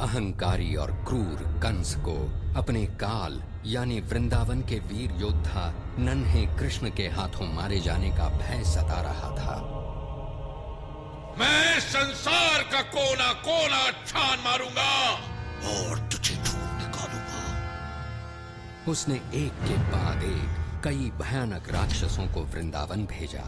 अहंकारी और क्रूर कंस को अपने काल यानी वृंदावन के वीर योद्धा नन्हे कृष्ण के हाथों मारे जाने का भय सता रहा था। मैं संसार का कोना कोना छान मारूंगा और तुझे ढूंढ निकालूंगा। उसने एक के बाद एक कई भयानक राक्षसों को वृंदावन भेजा।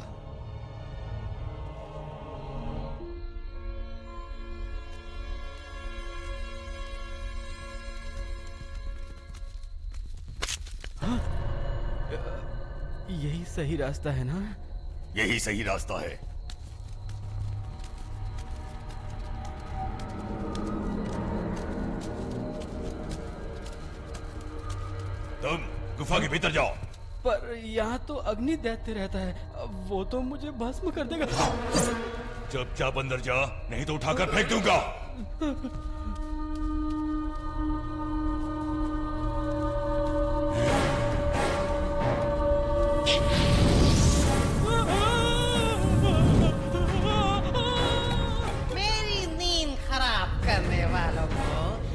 यही सही रास्ता है ना? यही सही रास्ता है। तुम गुफा के भीतर जाओ। पर यहाँ तो अग्नि दैत्य रहता है, वो तो मुझे भस्म कर देगा। चुपचाप अंदर जा, नहीं तो उठाकर फेंक दूंगा। मेरी नींद खराब करने वालों को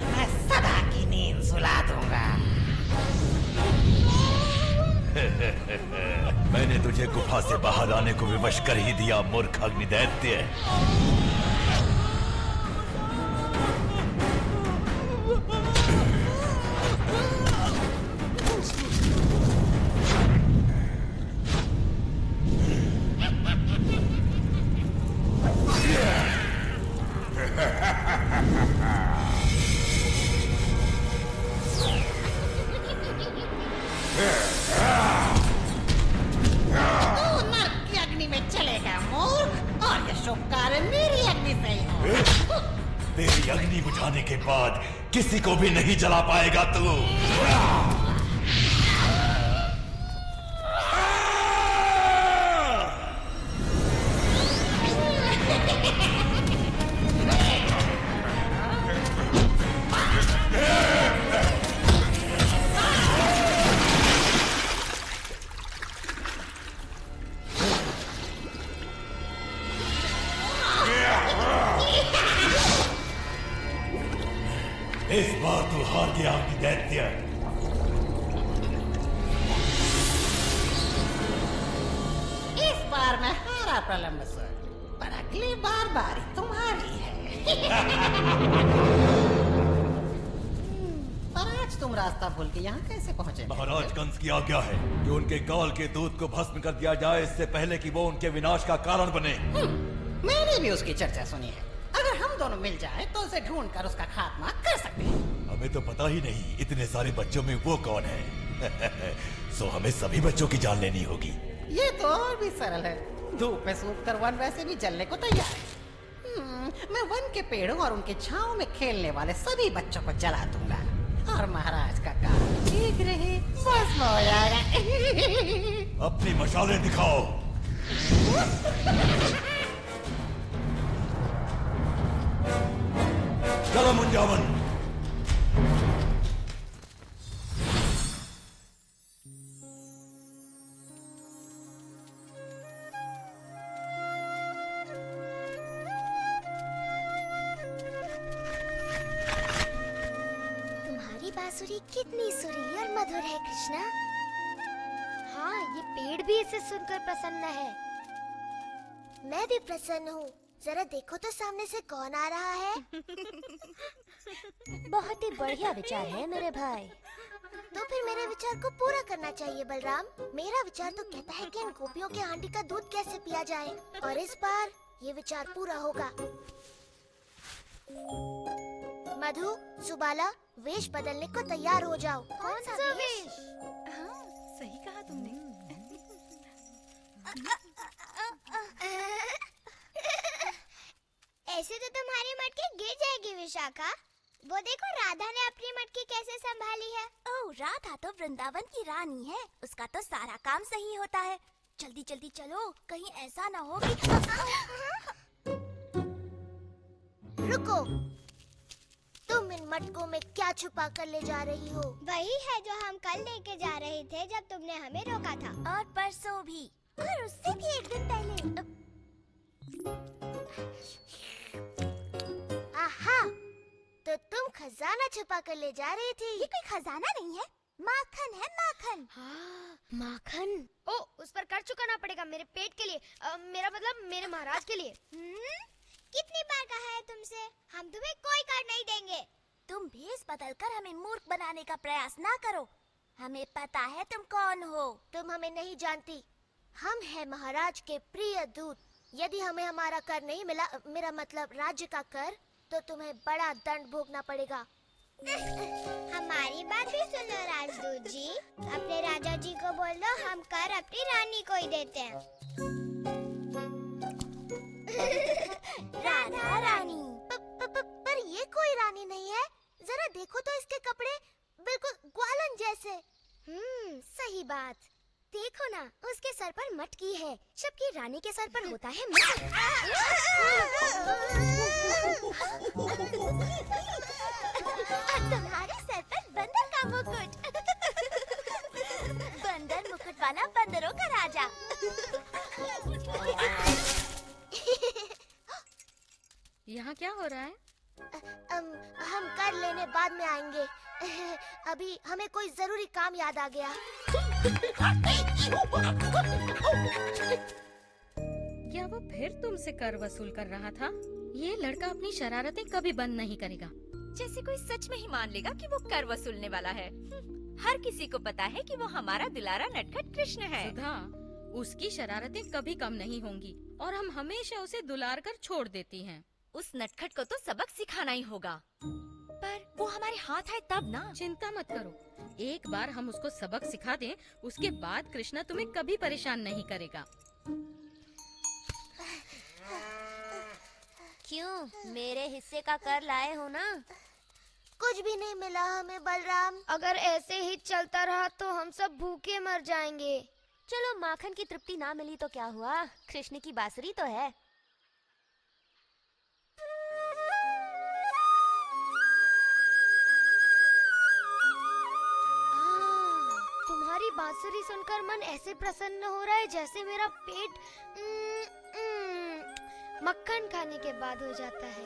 मैं सदा की नींद सुला दूंगा। मैंने तुझे गुफा से बाहर आने को विवश कर ही दिया, मूर्ख अग्निदैत्य। तेरी अग्नि बुझाने के बाद किसी को भी नहीं जला पाएगा तू। इस बार तू हार गया अग्निदैत्य। इस बार मैं हारा प्रलंबसुर, पर अगली बार बारी तुम्हारी है। पर आज तुम रास्ता भूल के यहाँ कैसे पहुँचे? महाराज कंस की आज्ञा है कि उनके काल के दूत को भस्म कर दिया जाए, इससे पहले कि वो उनके विनाश का कारण बने। मैंने भी उसकी चर्चा सुनी है। अगर हम दोनों मिल जाएं तो उसे ढूंढ कर उसका खात्मा कर सकते हैं। हमें तो पता ही नहीं इतने सारे बच्चों में वो कौन है। सो हमें सभी बच्चों की जान लेनी होगी। ये तो और भी सरल है। धूप में सूख कर वन वैसे भी जलने को तैयार है। मैं वन के पेड़ों और उनके छांव में खेलने वाले सभी बच्चों को जला दूंगा और महाराज का काम ठीक रहे भस्म हो जाएगा। अपनी मशालें दिखाओ। चलो मुंजावन। तुम्हारी बांसुरी कितनी सुरीली और मधुर है कृष्णा। हाँ, ये पेड़ भी इसे सुनकर प्रसन्न है। मैं भी प्रसन्न हूँ। जरा देखो तो सामने से कौन आ रहा है। बहुत ही बढ़िया विचार है मेरे भाई। तो फिर मेरे विचार को पूरा करना चाहिए बलराम। मेरा विचार तो कहता है कि इन गोपियों के हांडी का दूध कैसे पिया जाए, और इस बार ये विचार पूरा होगा। मधु, सुबाला, वेश बदलने को तैयार हो जाओ। कौन सा वेश? हाँ, सही कहा तुमने। ऐसे तो तुम्हारी मटकी गिर जाएगी विशाखा। वो देखो राधा ने अपनी मटकी कैसे संभाली है। ओह, राधा तो वृंदावन की रानी है, उसका तो सारा काम सही होता है। जल्दी जल्दी चलो, कहीं ऐसा ना हो कि... रुको, तुम इन मटकों में क्या छुपा कर ले जा रही हो? वही है जो हम कल लेके जा रहे थे जब तुमने हमें रोका था। और परसों भी, और उससे भी एक दिन पहले। आहा, तो तुम खजाना छुपा कर ले जा रही थी। ये कोई खजाना नहीं है, माखन है, माखन। हाँ, माखन। ओ, उस पर कर चुकाना पड़ेगा मेरे पेट के लिए, मेरा मतलब मेरे महाराज के लिए। कितनी बार कहा है तुमसे, हम तुम्हें कोई कर नहीं देंगे। तुम भेष बदलकर हमें मूर्ख बनाने का प्रयास ना करो। हमें पता है तुम कौन हो। तुम हमें नहीं जानती। हम हैं महाराज के प्रिय दूत। यदि हमें हमारा कर नहीं मिला, मेरा मतलब राज्य का कर, तो तुम्हें बड़ा दंड भोगना पड़ेगा। हमारी बात भी सुनो राजदूत जी। अपने राजा जी को बोल दो हम कर अपनी रानी को ही देते हैं। राधा रानी। पर ये कोई रानी नहीं है। जरा देखो तो इसके कपड़े बिल्कुल ग्वालन जैसे। सही बात। देखो ना, उसके सर पर मटकी है, जबकि रानी के सर पर होता है मुकुट। तुम्हारे सर पर बंदर का मुकुट। बंदर मुकुट वाला बंदरों का राजा। यहाँ क्या हो रहा है? हम कर लेने बाद में आएंगे। अभी हमें कोई जरूरी काम याद आ गया। क्या वो फिर तुमसे कर वसूल कर रहा था? ये लड़का अपनी शरारतें कभी बंद नहीं करेगा। जैसे कोई सच में ही मान लेगा कि वो कर वसूलने वाला है। हर किसी को पता है कि वो हमारा दुलारा नटखट कृष्ण है। सुधा, उसकी शरारतें कभी कम नहीं होंगी और हम हमेशा उसे दुलार कर छोड़ देती हैं। उस नटखट को तो सबक सिखाना ही होगा, पर वो हमारे हाथ आए तब ना। चिंता मत करो, एक बार हम उसको सबक सिखा दें, उसके बाद कृष्णा तुम्हें कभी परेशान नहीं करेगा। क्यों, मेरे हिस्से का कर लाए हो ना? कुछ भी नहीं मिला हमें बलराम। अगर ऐसे ही चलता रहा तो हम सब भूखे मर जाएंगे। चलो, माखन की तृप्ति ना मिली तो क्या हुआ, कृष्ण की बांसुरी तो है। तुम्हारी बांसुरी सुनकर मन ऐसे प्रसन्न हो रहा है जैसे मेरा पेट मक्खन खाने के बाद हो जाता है।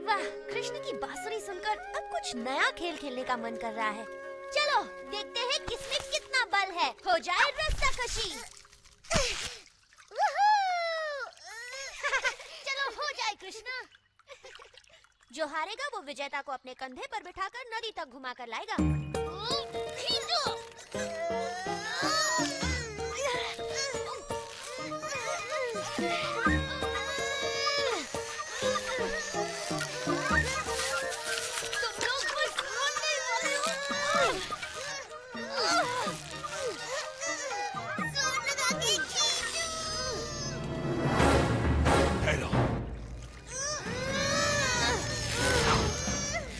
वाह, कृष्ण की बांसुरी सुनकर अब कुछ नया खेल खेलने का मन कर रहा है। चलो देखते हैं किसमें कितना बल है। हो जाए रस्साकशी। चलो हो जाए कृष्णा। जो हारेगा वो विजेता को अपने कंधे पर बिठाकर नदी तक घुमा कर लाएगा। खींचो।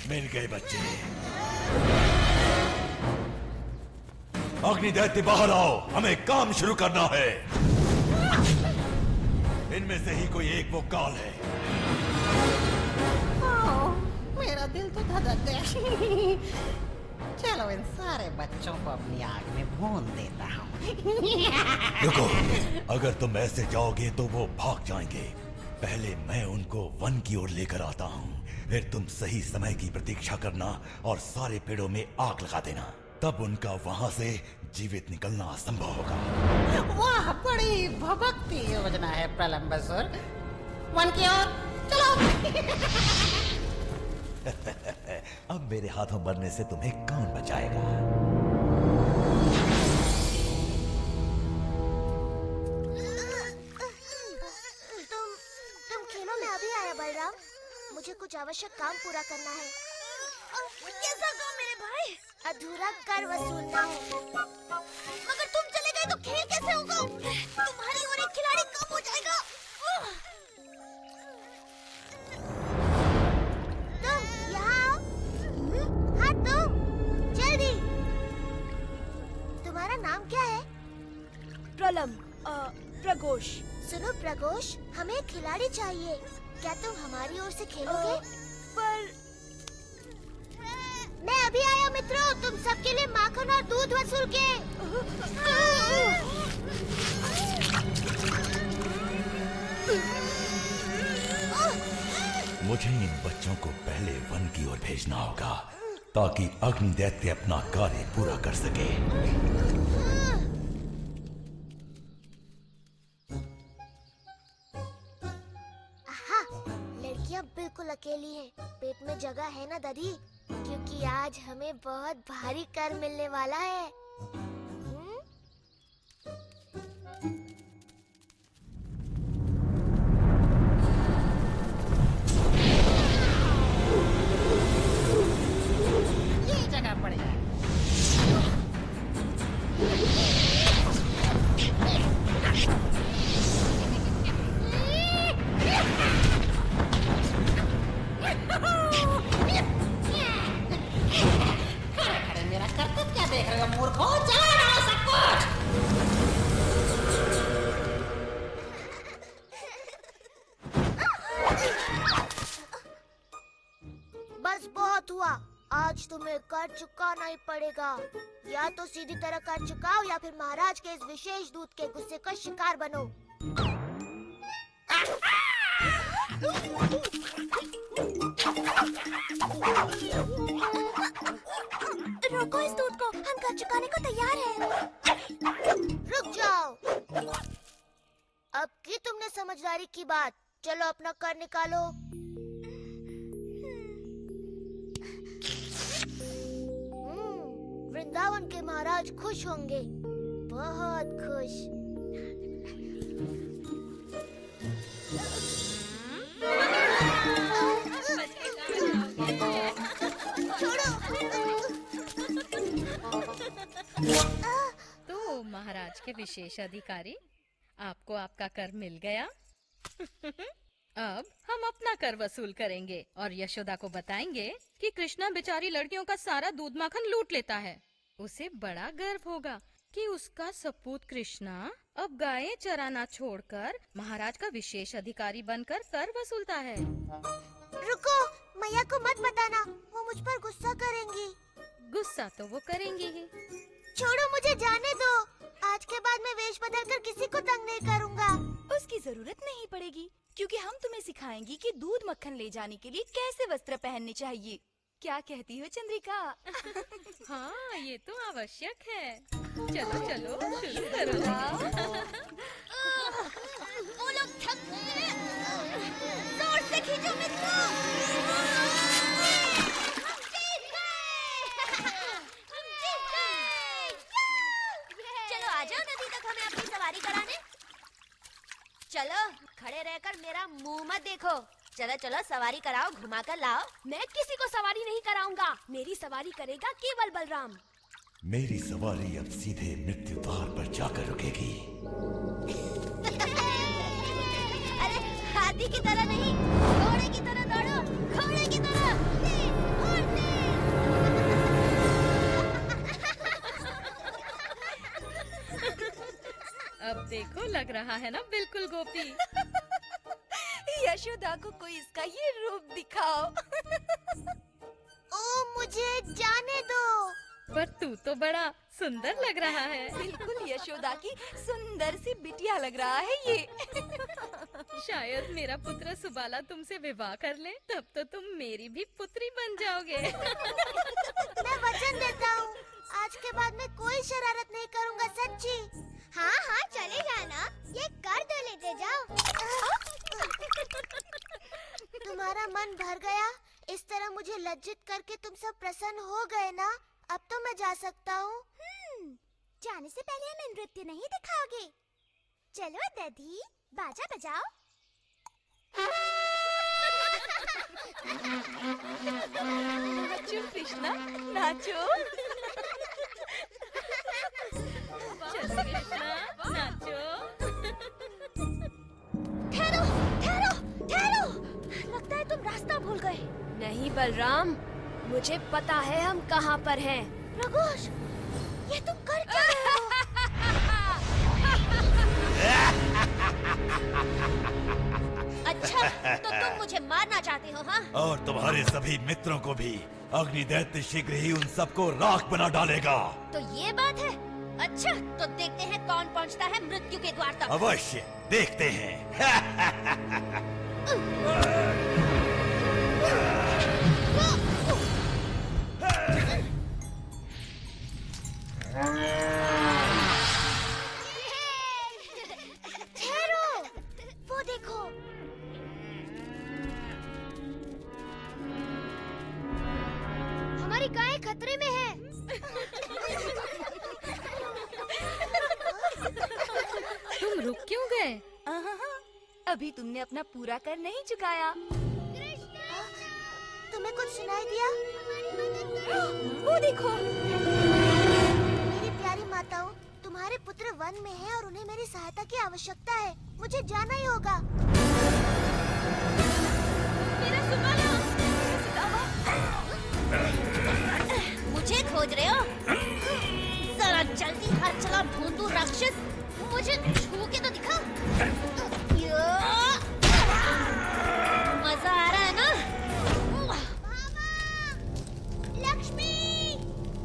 मिल गए बच्चे। अग्निदैत्य बाहर आओ, हमें काम शुरू करना है। इनमें से ही कोई एक वो काल है। मेरा दिल तो धड़क गया। चलो इन सारे बच्चों को अपनी आग में भून देता हूँ। रुको, अगर तुम ऐसे जाओगे तो वो भाग जाएंगे। पहले मैं उनको वन की ओर लेकर आता हूँ, फिर तुम सही समय की प्रतीक्षा करना और सारे पेड़ों में आग लगा देना। तब उनका वहाँ से जीवित निकलना असंभव होगा। वाह, बड़ी भभकती योजना है प्रलंबसुर। वन की ओर चलो। अब मेरे हाथों मरने से तुम्हें कौन बचाएगा? तुम खेलों में अभी आया बलराम। मुझे कुछ आवश्यक काम पूरा करना है। कैसा काम मेरे भाई? अधूरा कर वसूलना है। मगर तुम चले गए तो खेल कैसे होगा? तुम्हारी और एक खिलाड़ी कम हो जाएगा। तुम यहाँ आओ। हाँ तुम, जल्दी। तुम्हारा नाम क्या है? प्रघोष। सुनो प्रघोष, हमें एक खिलाड़ी चाहिए। क्या तुम हमारी ओर से खेलोगे? पर मैं अभी आया मित्रों, तुम सबके लिए माखन और दूध वसूल के। मुझे इन बच्चों को पहले वन की ओर भेजना होगा ताकि अग्नि दैत्य अपना कार्य पूरा कर सके। लड़कियां बिल्कुल अकेली हैं। पेट में जगह है ना दादी? क्योंकि आज हमें बहुत भारी कर मिलने वाला है। ये जगह पड़ जाए। खड़े मेरा करतब क्या देख रहे हो मूर्खों? चला रहा सब कुछ। बस बहुत हुआ, आज तुम्हें कर चुकाना ही पड़ेगा। या तो सीधी तरह कर चुकाओ या फिर महाराज के इस विशेष दूत के गुस्से का शिकार बनो। रोको इस दूत को, हम कर चुकाने को तैयार हैं। रुक जाओ। अब की तुमने समझदारी की बात, चलो अपना कर निकालो। वृंदावन के महाराज खुश होंगे, बहुत खुश। तो महाराज के विशेष अधिकारी, आपको आपका कर मिल गया। अब हम अपना कर वसूल करेंगे और यशोदा को बताएंगे कि कृष्णा बेचारी लड़कियों का सारा दूध माखन लूट लेता है। उसे बड़ा गर्व होगा कि उसका सपूत कृष्णा अब गायें चराना छोड़कर महाराज का विशेष अधिकारी बनकर कर वसूलता है। रुको, मैया को मत बताना, वो मुझ पर गुस्सा करेंगी। गुस्सा तो वो करेंगी ही। छोड़ो, मुझे जाने दो। आज के बाद मैं वेश बदलकर किसी को तंग नहीं करूँगा। उसकी जरूरत नहीं पड़ेगी, क्योंकि हम तुम्हें सिखाएंगी कि दूध मक्खन ले जाने के लिए कैसे वस्त्र पहनने चाहिए। क्या कहती हो चंद्रिका? हाँ, ये तो आवश्यक है। चलो चलो शुरू करो। वो लोग थक गए हैं। जोर से खींचो मित्रों। चलो आ जाओ नदी तक हमें अपनी सवारी कराने। चलो खड़े रहकर मेरा मुंह मत देखो। चलो चलो सवारी कराओ, घुमा कर लाओ। मैं किसी को सवारी नहीं कराऊंगा, मेरी सवारी करेगा केवल बलराम। मेरी सवारी अब सीधे मृत्यु द्वार पर जाकर रुकेगी। अरे हाथी की तरह नहीं, घोड़े की तरह दौड़ो, घोड़े की तरह। अब देखो, लग रहा है ना बिल्कुल गोपी। यशोदा को कोई इसका ये रूप दिखाओ। ओ मुझे जाने दो। पर तू तो बड़ा सुंदर लग रहा है। बिल्कुल यशोदा की सुंदर सी बिटिया लग रहा है ये। शायद मेरा पुत्र सुबाला तुमसे विवाह कर ले, तब तो तुम मेरी भी पुत्री बन जाओगे। मैं वचन देता हूँ, आज के बाद मैं कोई शरारत नहीं करूँगा, सच्ची। हाँ हाँ चले जाना, ये कर दो, लेते जाओ। तुम्हारा मन भर गया? इस तरह मुझे लज्जित करके तुम सब प्रसन्न हो गए ना? अब तो मैं जा सकता हूँ। जाने से पहले हमें नृत्य नहीं दिखाओगे? चलो दधी, बाजा बजाओ। नाचो कृष्णा, नाचो। चलो कृष्णा, नाचो। ठहरो, ठहरो, ठहरो। लगता है तुम रास्ता भूल गए। नहीं बलराम, मुझे पता है हम कहाँ पर हैं। रघुष, ये तुम कर क्या रहे हो? अच्छा, तो तुम मुझे मारना चाहते हो, हाँ? और तुम्हारे सभी मित्रों को भी। अग्निदैत्य शीघ्र ही उन सबको राख बना डालेगा। तो ये बात है। अच्छा, तो देखते हैं कौन पहुंचता है मृत्यु के द्वार तक। अवश्य देखते हैं। ठहरो, वो देखो। हमारी गाय खतरे में है। तुम रुक क्यों गए? अभी तुमने अपना पूरा कर नहीं चुकाया। तुम्हें कुछ सुनाई दिया? वो देखो। मेरी प्यारी माताओं, तुम्हारे पुत्र वन में हैं और उन्हें मेरी सहायता की आवश्यकता है। मुझे जाना ही होगा। मेरा सुबाला! मुझे खोज रहे हो? जरा जल्दी हाथ चला भोंदू राक्षस। मुझे छू के तो दिखा। मजा आ रहा है ना? लक्ष्मी!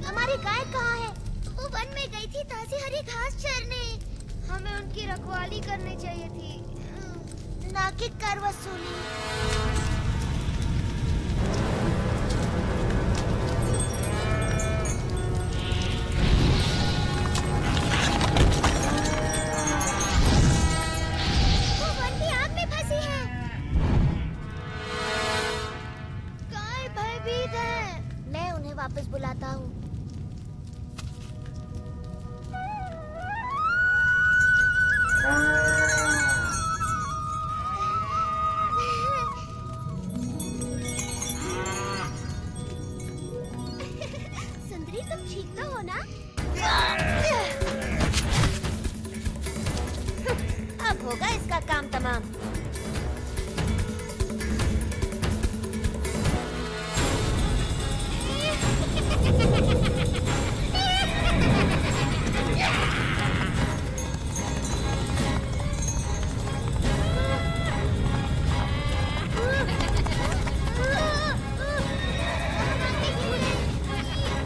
हमारी गाय कहाँ है? वो वन में गई थी ताजी हरी घास चरने। हमें उनकी रखवाली करनी चाहिए थी, ना कि कर वसूली। वो वन की आग में फंसी है। गाय भयभीत है। मैं उन्हें वापस बुलाता हूँ। सुंदरी, तुम ठीक तो हो ना? अब होगा इसका काम तमाम।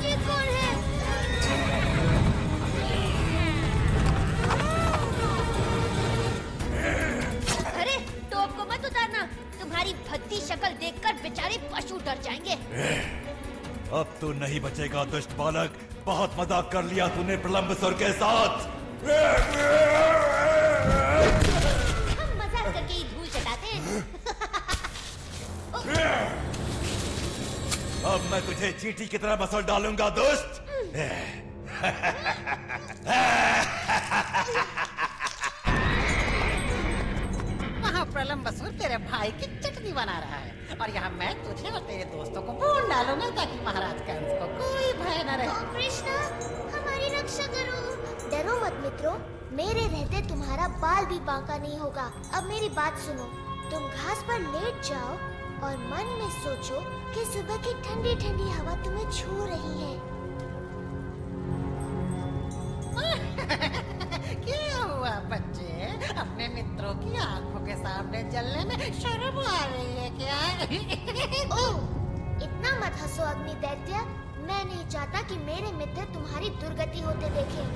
ये कौन है? अरे, टोप को मत उतारना। तुम्हारी भद्दी शक्ल देखकर बेचारे पशु डर जाएंगे। अब तो नहीं बचेगा दुष्ट बालक। बहुत मजाक कर लिया तूने प्रलंबसुर के साथ। हम मजाक करके ही धूल चटाते हैं। अब मैं तुझे चींटी की तरह मसल डालूंगा दुष्ट। वहाँ प्रलंबसुर तेरे भाई की चटनी बना रहा है और यहाँ मैं तुझे और तेरे दोस्तों को भून डालूंगा ताकि महाराज कंस को कोई भय न रहे। कृष्णा, हमारी रक्षा करो। डरो मत मित्रों, मेरे रहते तुम्हारा बाल भी बांका नहीं होगा। अब मेरी बात सुनो। तुम घास पर लेट जाओ और मन में सोचो कि सुबह की ठंडी ठंडी हवा तुम्हें छू रही है। क्या हुआ बच्चे? अपने मित्रों की आंखों के सामने जलने में शर्म आ रही है क्या? ओह, इतना मत हंसो अग्निदैत्य। मैं नहीं चाहता कि मेरे मित्र तुम्हारी दुर्गति होते देखें।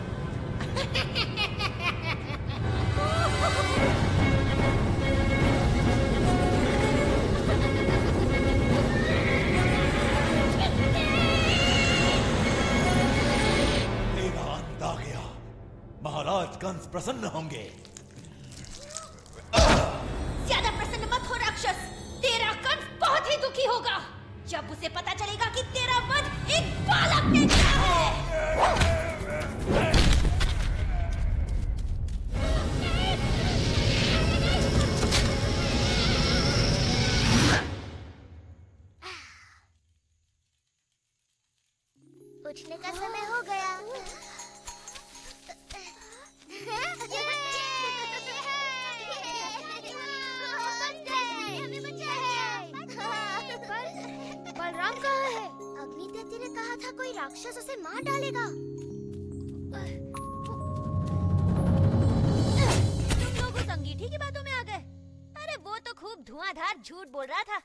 तेरा अंत आ गया। महाराज कंस प्रसन्न होंगे। ज्यादा प्रसन्न मत हो राक्षस। तेरा कंस बहुत ही दुखी होगा जब उसे पता चलेगा कि तेरा वध एक बालक ने किया है। उठने का समय हो गया। बलराम कहाँ है? अग्निदैत्य ने कहा था कोई राक्षस उसे मार डालेगा। तुम लोग उस अंगीठी की बातों में आ गए। अरे वो तो खूब धुआंधार झूठ बोल रहा था।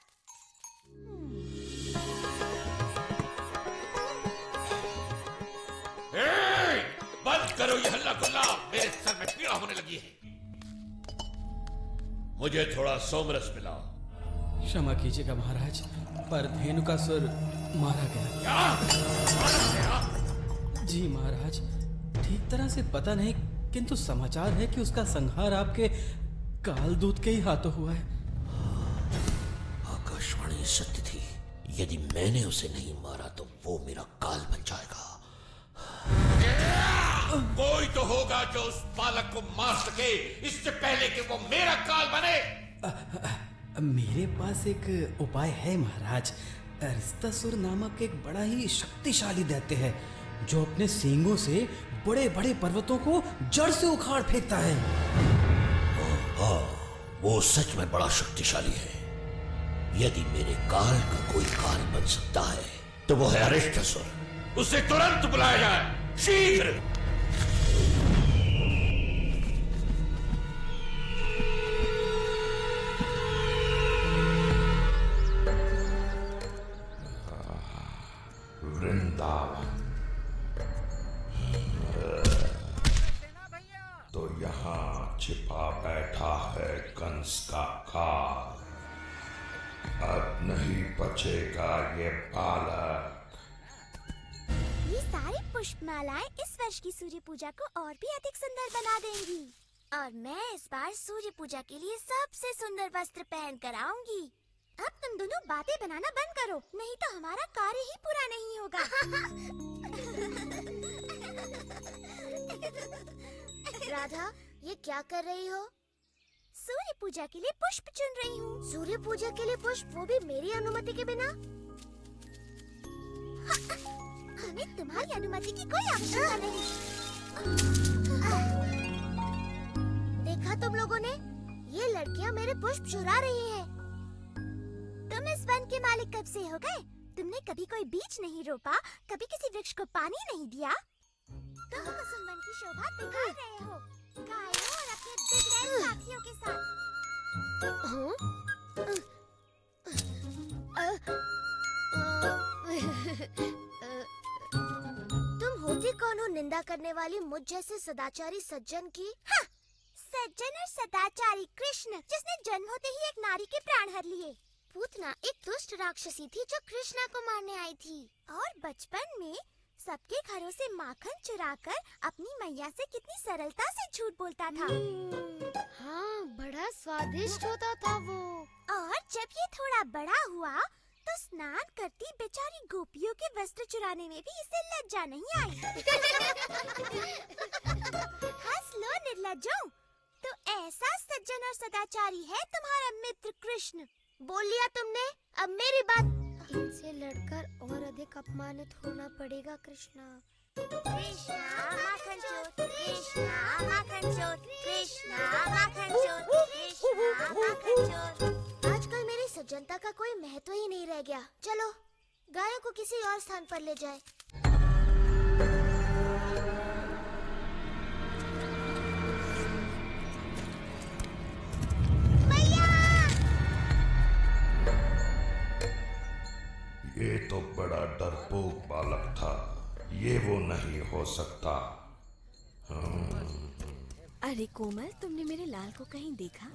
बंद करो ये हल्ला गुल्ला, मेरे सर में पीड़ा होने लगी है। मुझे थोड़ा सोमरस पिलाओ। क्षमा कीजिएगा महाराज, पर धेनुकासुर मारा गया। क्या? मारा गया? जी महाराज, ठीक तरह से पता नहीं, किंतु समाचार है कि उसका संहार आपके कालदूत के ही हाथों हुआ है। आकाशवाणी सत्य थी। यदि मैंने उसे नहीं मारा तो वो मेरा काल बन जाएगा। कोई तो होगा जो उस बालक को मार सके इससे पहले कि वो मेरा काल बने। मेरे पास एक उपाय है महाराज। रिश्तासुर नामक एक बड़ा ही शक्तिशाली दैत्य है जो अपने सींगों से बड़े बड़े पर्वतों को जड़ से उखाड़ फेंकता है। हाँ, वो सच में बड़ा शक्तिशाली है। यदि मेरे काल का कोई काल बन सकता है तो वो है अरिष्टासुर। उसे तुरंत बुलाया जाए, शीघ्र। वृंदावन तो यहाँ छिपा बैठा है कंस का काल। अब नहीं बचेगा ये बालक। ये सारी पुष्पमालाएं इस वर्ष की सूर्य पूजा को और भी अधिक सुंदर बना देंगी। और मैं इस बार सूर्य पूजा के लिए सबसे सुंदर वस्त्र पहन कर आऊंगी। अब तुम दोनों बातें बनाना बंद करो, नहीं तो हमारा कार्य ही पूरा नहीं होगा। राधा, ये क्या कर रही हो? सूर्य पूजा के लिए पुष्प चुन रही हूँ। सूर्य पूजा के लिए पुष्प, वो भी मेरी अनुमति के बिना? हमें तुम्हारी अनुमति की कोई आवश्यकता नहीं। देखा तुम लोगों ने, ये लड़कियाँ मेरे पुष्प चुरा रही हैं। तुम इस वन के मालिक कब से हो गए? तुमने कभी कोई बीज नहीं रोपा, कभी किसी वृक्ष को पानी नहीं दिया। तुम कुसुम वन की शोभा बिगाड़ रहे हो, गायों और अपने बिगड़ैल साथियों के साथ। तुम होती कौन हो निंदा करने वाली मुझ जैसे सदाचारी सज्जन की? हाँ, सज्जन और सदाचारी कृष्ण, जिसने जन्म होते ही एक नारी के प्राण हर लिए। पूतना एक दुष्ट राक्षसी थी जो कृष्णा को मारने आई थी। और बचपन में सबके घरों से माखन चुराकर अपनी मैया से कितनी सरलता से झूठ बोलता था। हाँ, बड़ा स्वादिष्ट होता था वो। और जब ये थोड़ा बड़ा हुआ तो स्नान करती बेचारी गोपियों के वस्त्र चुराने में भी इसे लज्जा नहीं आई। हंस लो निर्लज्जों, तो ऐसा सज्जन और सदाचारी है तुम्हारा मित्र कृष्ण। बोल लिया तुमने, अब मेरी बात। इनसे लड़कर और अधिक अपमानित होना पड़ेगा कृष्णा। कृष्णा माखन चोर, कृष्णा माखन चोर, कृष्णा माखन चोर, कृष्णा माखन चोर। आजकल मेरी सज्जनता का कोई महत्व ही नहीं रह गया। चलो गायों को किसी और स्थान पर ले जाए। ये तो बड़ा डरपोक बालक था, ये वो नहीं हो सकता। अरे कोमल, तुमने मेरे लाल को कहीं देखा?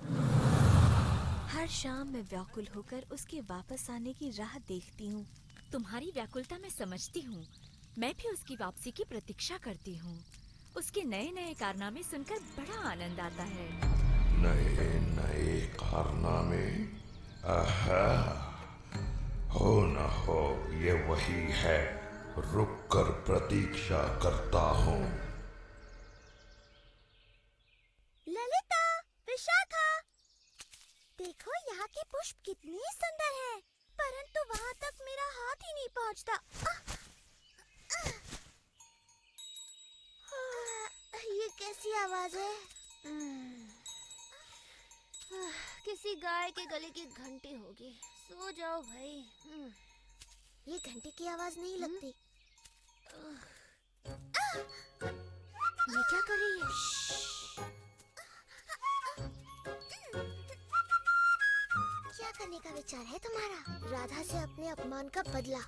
हर शाम मैं व्याकुल होकर उसके वापस आने की राह देखती हूँ। तुम्हारी व्याकुलता मैं समझती हूँ। मैं भी उसकी वापसी की प्रतीक्षा करती हूँ। उसके नए नए कारनामे सुनकर बड़ा आनंद आता है। नए नए कारनामे? आहा, हो न हो ये वही है। रुक कर प्रतीक्षा करता हूँ। ललिता, विशाखा, देखो यहाँ के पुष्प कितने सुंदर हैं, परंतु वहाँ तक मेरा हाथ ही नहीं पहुँचता। ये कैसी आवाज है? किसी गाय के गले की घंटी होगी। सो जाओ भाई। ये घंटी की आवाज नहीं लगती। ये क्या कर रही है? क्या करने का विचार है तुम्हारा? राधा से अपने अपमान का बदला।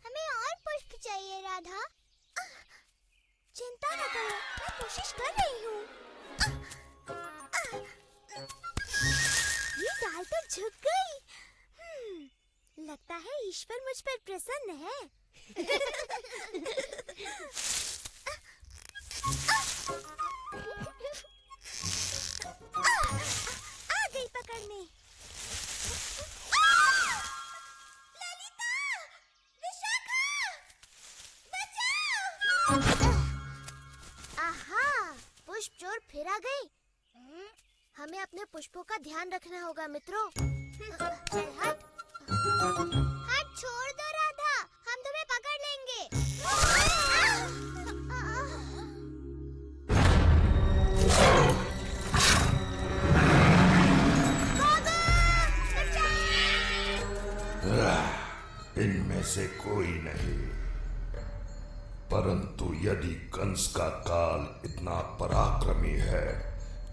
हमें और पुष्प चाहिए राधा। चिंता न करो, मैं कोशिश कर रही हूँ। ये डाल तो झुक गई। लगता है ईश्वर मुझ पर प्रसन्न है। आ गई पकड़ने। ललिता, विशाखा, बचाओ! आहा, पुष्प चोर फिर आ गए। हमें अपने पुष्पों का ध्यान रखना होगा मित्रों। चल हट। हट, छोड़ दो राधा, हम तुम्हें पकड़ लेंगे। इनमें से कोई नहीं, परंतु यदि कंस का काल इतना पराक्रमी है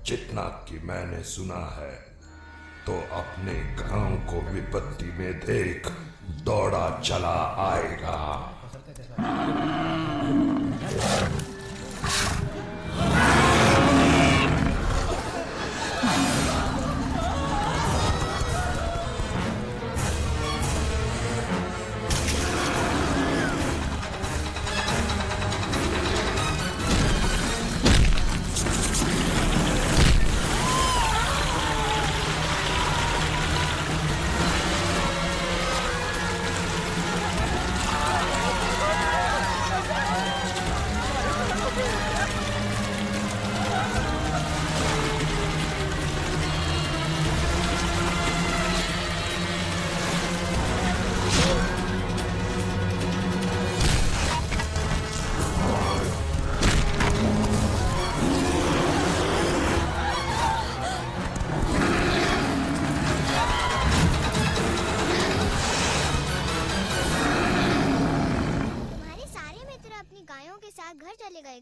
जितना कि मैंने सुना है, तो अपने गांव को विपत्ति में देख दौड़ा चला आएगा।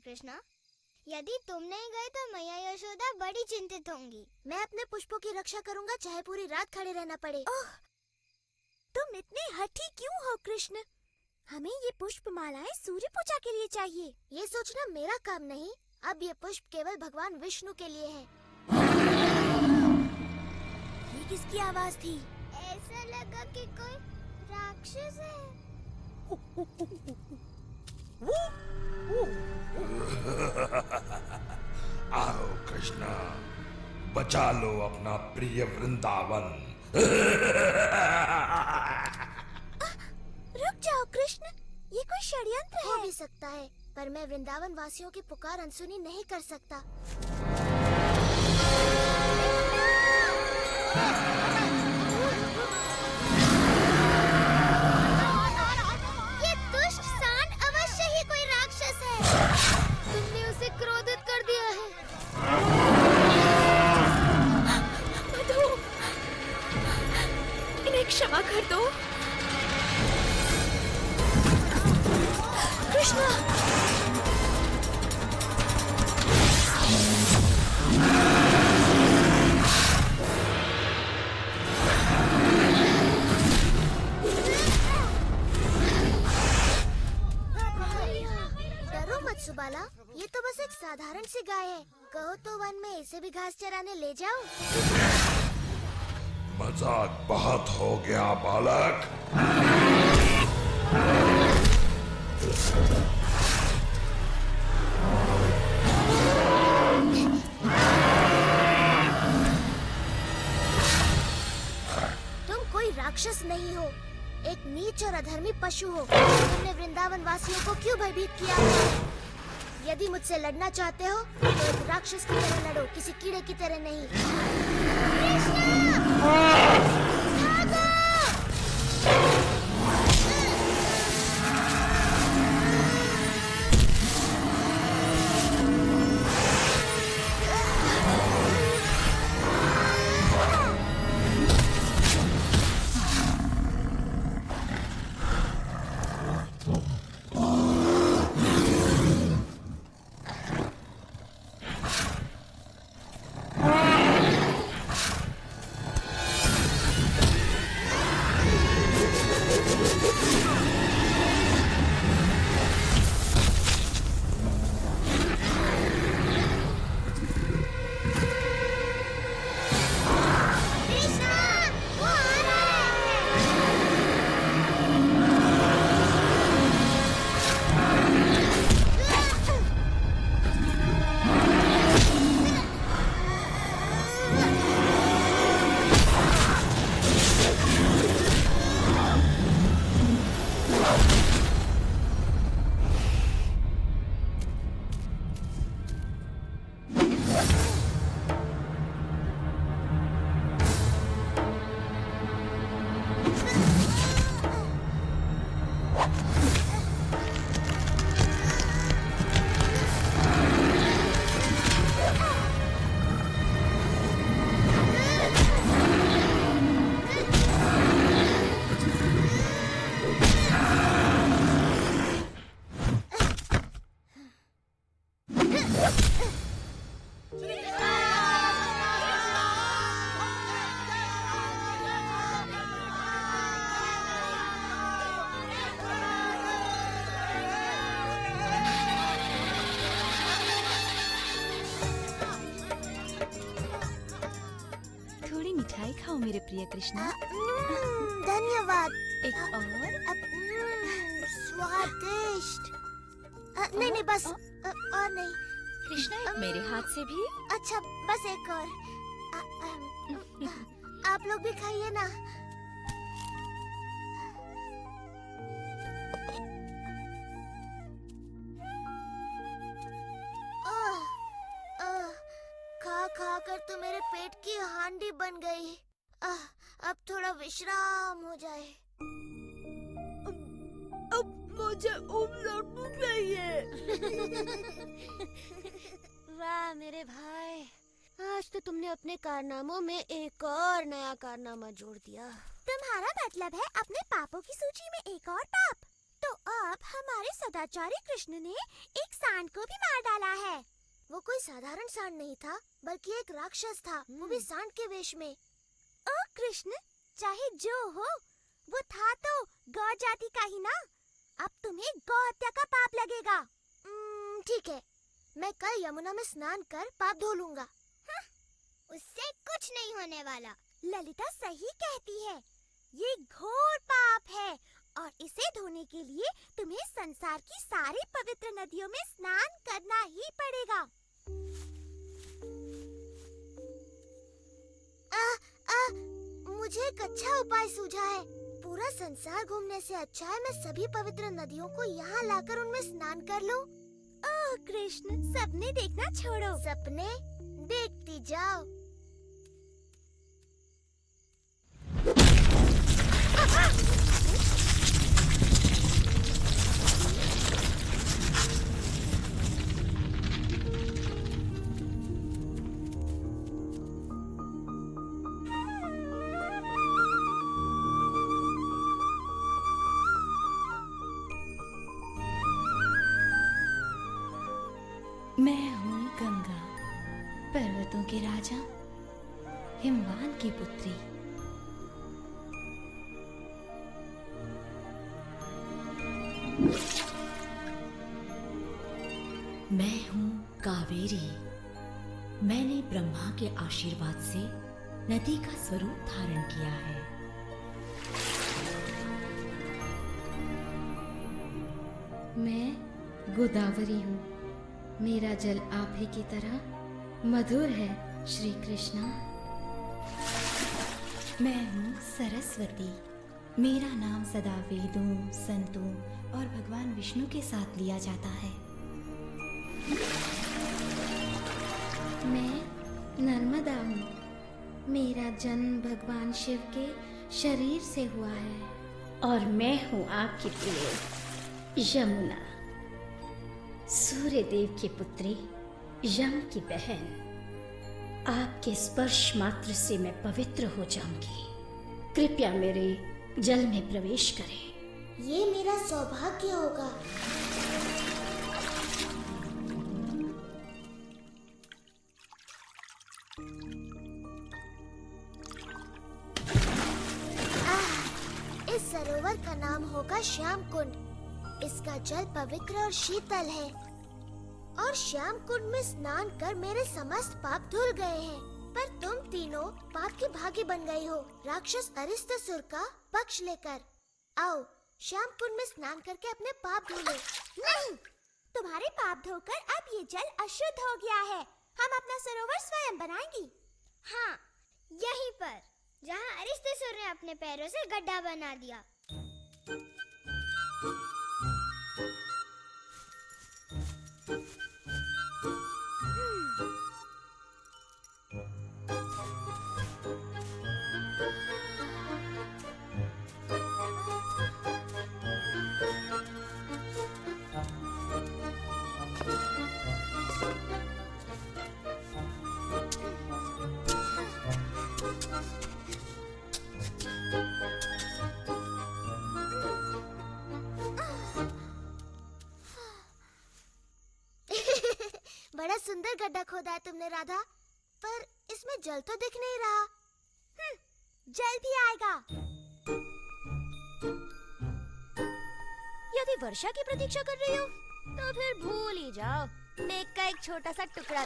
कृष्णा, यदि तुम नहीं गए तो मैया यशोदा बड़ी चिंतित होंगी। मैं अपने पुष्पों की रक्षा करूंगा, चाहे पूरी रात खड़े रहना पड़े। ओह, तुम इतने हठी क्यों हो कृष्ण? हमें ये पुष्प मालाएं सूर्य पूजा के लिए चाहिए। ये सोचना मेरा काम नहीं। अब ये पुष्प केवल भगवान विष्णु के लिए है। ये किसकी आवाज थी? ऐसा लगा कि कोई राक्षस है। आओ कृष्णा, बचा लो अपना प्रिय वृंदावन। रुक जाओ कृष्ण, ये कोई षड्यंत्र है। हो भी सकता है, पर मैं वृंदावन वासियों की पुकार अनसुनी नहीं कर सकता। ये दुष्ट सांड अवश्य ही कोई राक्षस है। तुमने उसे क्रोधित कर दिया है। मधु, इन्हें क्षमा कर दो। कृष्णा, डरो मत सुबाला, ये तो बस एक साधारण सी गाय है। कहो तो वन में इसे भी घास चराने ले जाओ। मजाक बहुत हो गया बालक। तुम कोई राक्षस नहीं हो, एक नीच और अधर्मी पशु हो। तुमने वृंदावन वासियों को क्यों भयभीत किया? यदि मुझसे लड़ना चाहते हो तो एक राक्षस की तरह लड़ो, किसी कीड़े की तरह नहीं। थोड़ी मिठाई खाओ मेरे प्रिय कृष्णा। धन्यवाद। एक और? स्वादिष्ट। नहीं नहीं बस और नहीं। कृष्णा एक मेरे हाथ से भी। अच्छा बस एक और। आप लोग भी खाइए ना। खा खा कर तो मेरे पेट की हांडी बन गई। अब थोड़ा विश्राम हो जाए। अब मुझे ऊब चाहिए। वाह मेरे भाई, आज तो तुमने अपने कारनामों में एक और नया कारनामा जोड़ दिया। तुम्हारा मतलब है अपने पापों की सूची में एक और पाप? तो अब हमारे सदाचारी कृष्ण ने एक सांड को भी मार डाला है। वो कोई साधारण सांड नहीं था, बल्कि एक राक्षस था, वो भी सांड के वेश में। ओ कृष्ण, चाहे जो हो, वो था तो गौ जाति का ही ना। अब तुम्हें गौ हत्या का पाप लगेगा। ठीक है, मैं कल यमुना में स्नान कर पाप धो लूंगा। उससे कुछ नहीं होने वाला। ललिता सही कहती है, ये घोर पाप है और इसे धोने के लिए तुम्हें संसार की सारी पवित्र नदियों में स्नान करना ही पड़ेगा। मुझे एक अच्छा उपाय सूझा है। पूरा संसार घूमने से अच्छा है मैं सभी पवित्र नदियों को यहाँ लाकर उनमें स्नान कर लूं। ओह कृष्ण, सपने देखना छोड़ो। सपने देखती जाओ। मैं हूँ गंगा, पर्वतों के राजा, हिमवान की पुत्री। मैं हूँ कावेरी। मैंने ब्रह्मा के आशीर्वाद से नदी का स्वरूप धारण किया है। मैं गोदावरी हूँ। मेरा जल आप ही की तरह मधुर है श्री कृष्णा। मैं हूँ सरस्वती। मेरा नाम सदा वेदों, संतों और भगवान विष्णु के साथ लिया जाता है। मैं नर्मदा हूँ। मेरा जन्म भगवान शिव के शरीर से हुआ है। और मैं हूँ आपकी प्रिय यमुना, सूर्य देव की पुत्री, यम की बहन। आपके स्पर्श मात्र से मैं पवित्र हो जाऊंगी। कृपया मेरे जल में प्रवेश करें। ये मेरा सौभाग्य होगा। इस सरोवर का नाम होगा श्याम कुंड। इसका जल पवित्र और शीतल है और श्याम कुंड में स्नान कर मेरे समस्त पाप धुल गए हैं। पर तुम तीनों पाप की भागी बन गई हो, राक्षस अरिष्टासुर का पक्ष लेकर। आओ श्याम कुंड में स्नान करके अपने पाप धुलो। नहीं, तुम्हारे पाप धोकर अब ये जल अशुद्ध हो गया है। हम अपना सरोवर स्वयं बनाएंगी। हाँ, यहीं पर जहाँ अरिष्टासुर ने अपने पैरों से गड्ढा बना दिया। बड़ा सुंदर गड्ढा खोदा है तुमने राधा, पर इसमें जल तो दिख नहीं रहा। जल भी आएगा। यदि वर्षा की प्रतीक्षा कर रही हो तो फिर भूल ही जाओ, मेघ का एक छोटा सा टुकड़ा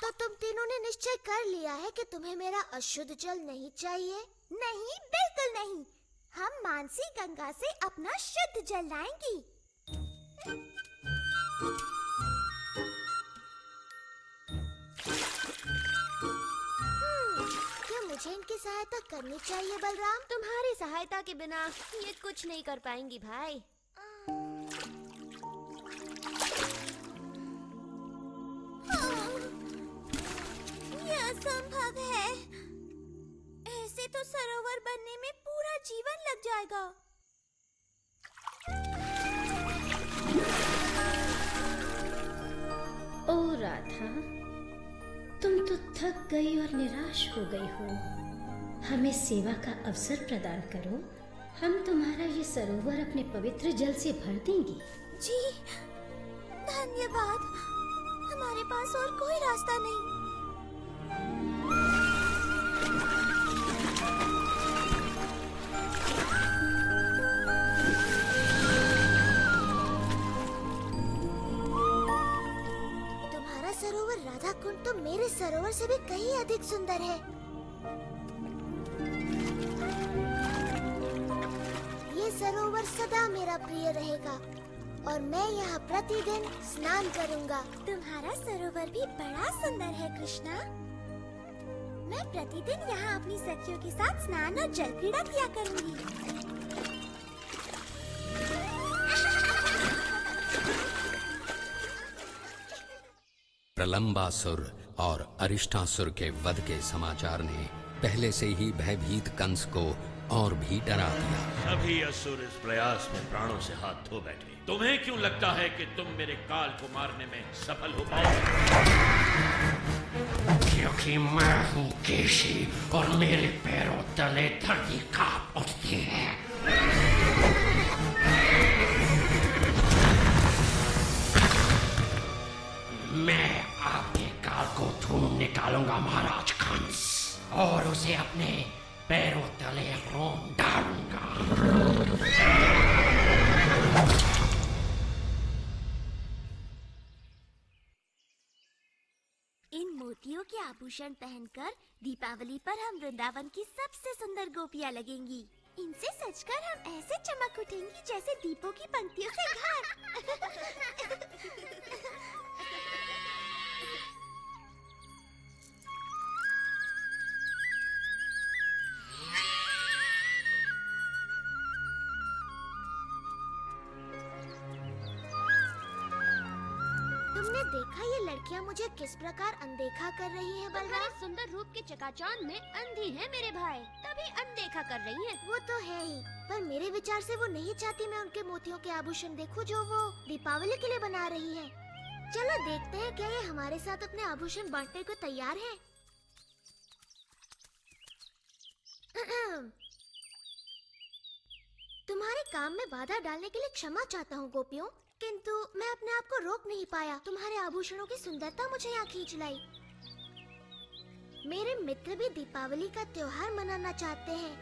तो तुम तीनों ने निश्चय कर लिया है कि तुम्हें मेरा अशुद्ध जल नहीं चाहिए? नहीं, बिल्कुल नहीं। हम मानसी गंगा से अपना शुद्ध जल लाएंगी। क्या मुझे इनकी सहायता करनी चाहिए बलराम? तुम्हारी सहायता के बिना ये कुछ नहीं कर पाएंगी भाई। ये असंभव है। ऐसे तो सरोवर बनने में पूरा जीवन लग जाएगा। ओ राधा, तुम तो थक गई और निराश हो गई हो। हमें सेवा का अवसर प्रदान करो, हम तुम्हारा ये सरोवर अपने पवित्र जल से भर देंगे। जी धन्यवाद, हमारे पास और कोई रास्ता नहीं। तुम्हारा सरोवर राधा कुंड तो मेरे सरोवर से भी कहीं अधिक सुंदर है। ये सरोवर सदा मेरा प्रिय रहेगा और मैं यहाँ प्रतिदिन स्नान करूँगा। तुम्हारा सरोवर भी बड़ा सुंदर है कृष्णा। मैं प्रतिदिन यहाँ अपनी सखियों के साथ स्नान और जल क्रीड़ा किया करूँगी। प्रलंबासुर और अरिष्टासुर के वध के समाचार ने पहले से ही भयभीत कंस को और भी डरा दिया। सभी असुर इस प्रयास में प्राणों से हाथ धो बैठे। तुम्हें क्यों लगता है कि तुम मेरे काल को मारने में सफल हो पाओगे? क्योंकि मैं हूँ केशी और मेरे पैरों तले धरती कांप उठती है। मैं आपके काल को ढूंढ निकालूंगा महाराज कंस, और उसे अपने पैरों तले रोम डालूंगा। इन मोतियों के आभूषण पहनकर दीपावली पर हम वृंदावन की सबसे सुंदर गोपियाँ लगेंगी। इनसे सजकर हम ऐसे चमक उठेंगी जैसे दीपों की पंक्तियों से घर। तुमने देखा ये लड़कियाँ मुझे किस प्रकार अनदेखा कर रही हैं बलराम? सुंदर रूप के चकाचौंध में अंधी है मेरे भाई, तभी अनदेखा कर रही है। वो तो है ही, पर मेरे विचार से वो नहीं चाहती मैं उनके मोतियों के आभूषण देखूं जो वो दीपावली के लिए बना रही है। चलो देखते हैं क्या ये हमारे साथ अपने आभूषण बांटने को तैयार है। तुम्हारे काम में बाधा डालने के लिए क्षमा चाहता हूँ गोपियों, किंतु मैं अपने आप को रोक नहीं पाया। तुम्हारे आभूषणों की सुंदरता मुझे यहाँ खींच लाई। मेरे मित्र भी दीपावली का त्योहार मनाना चाहते हैं।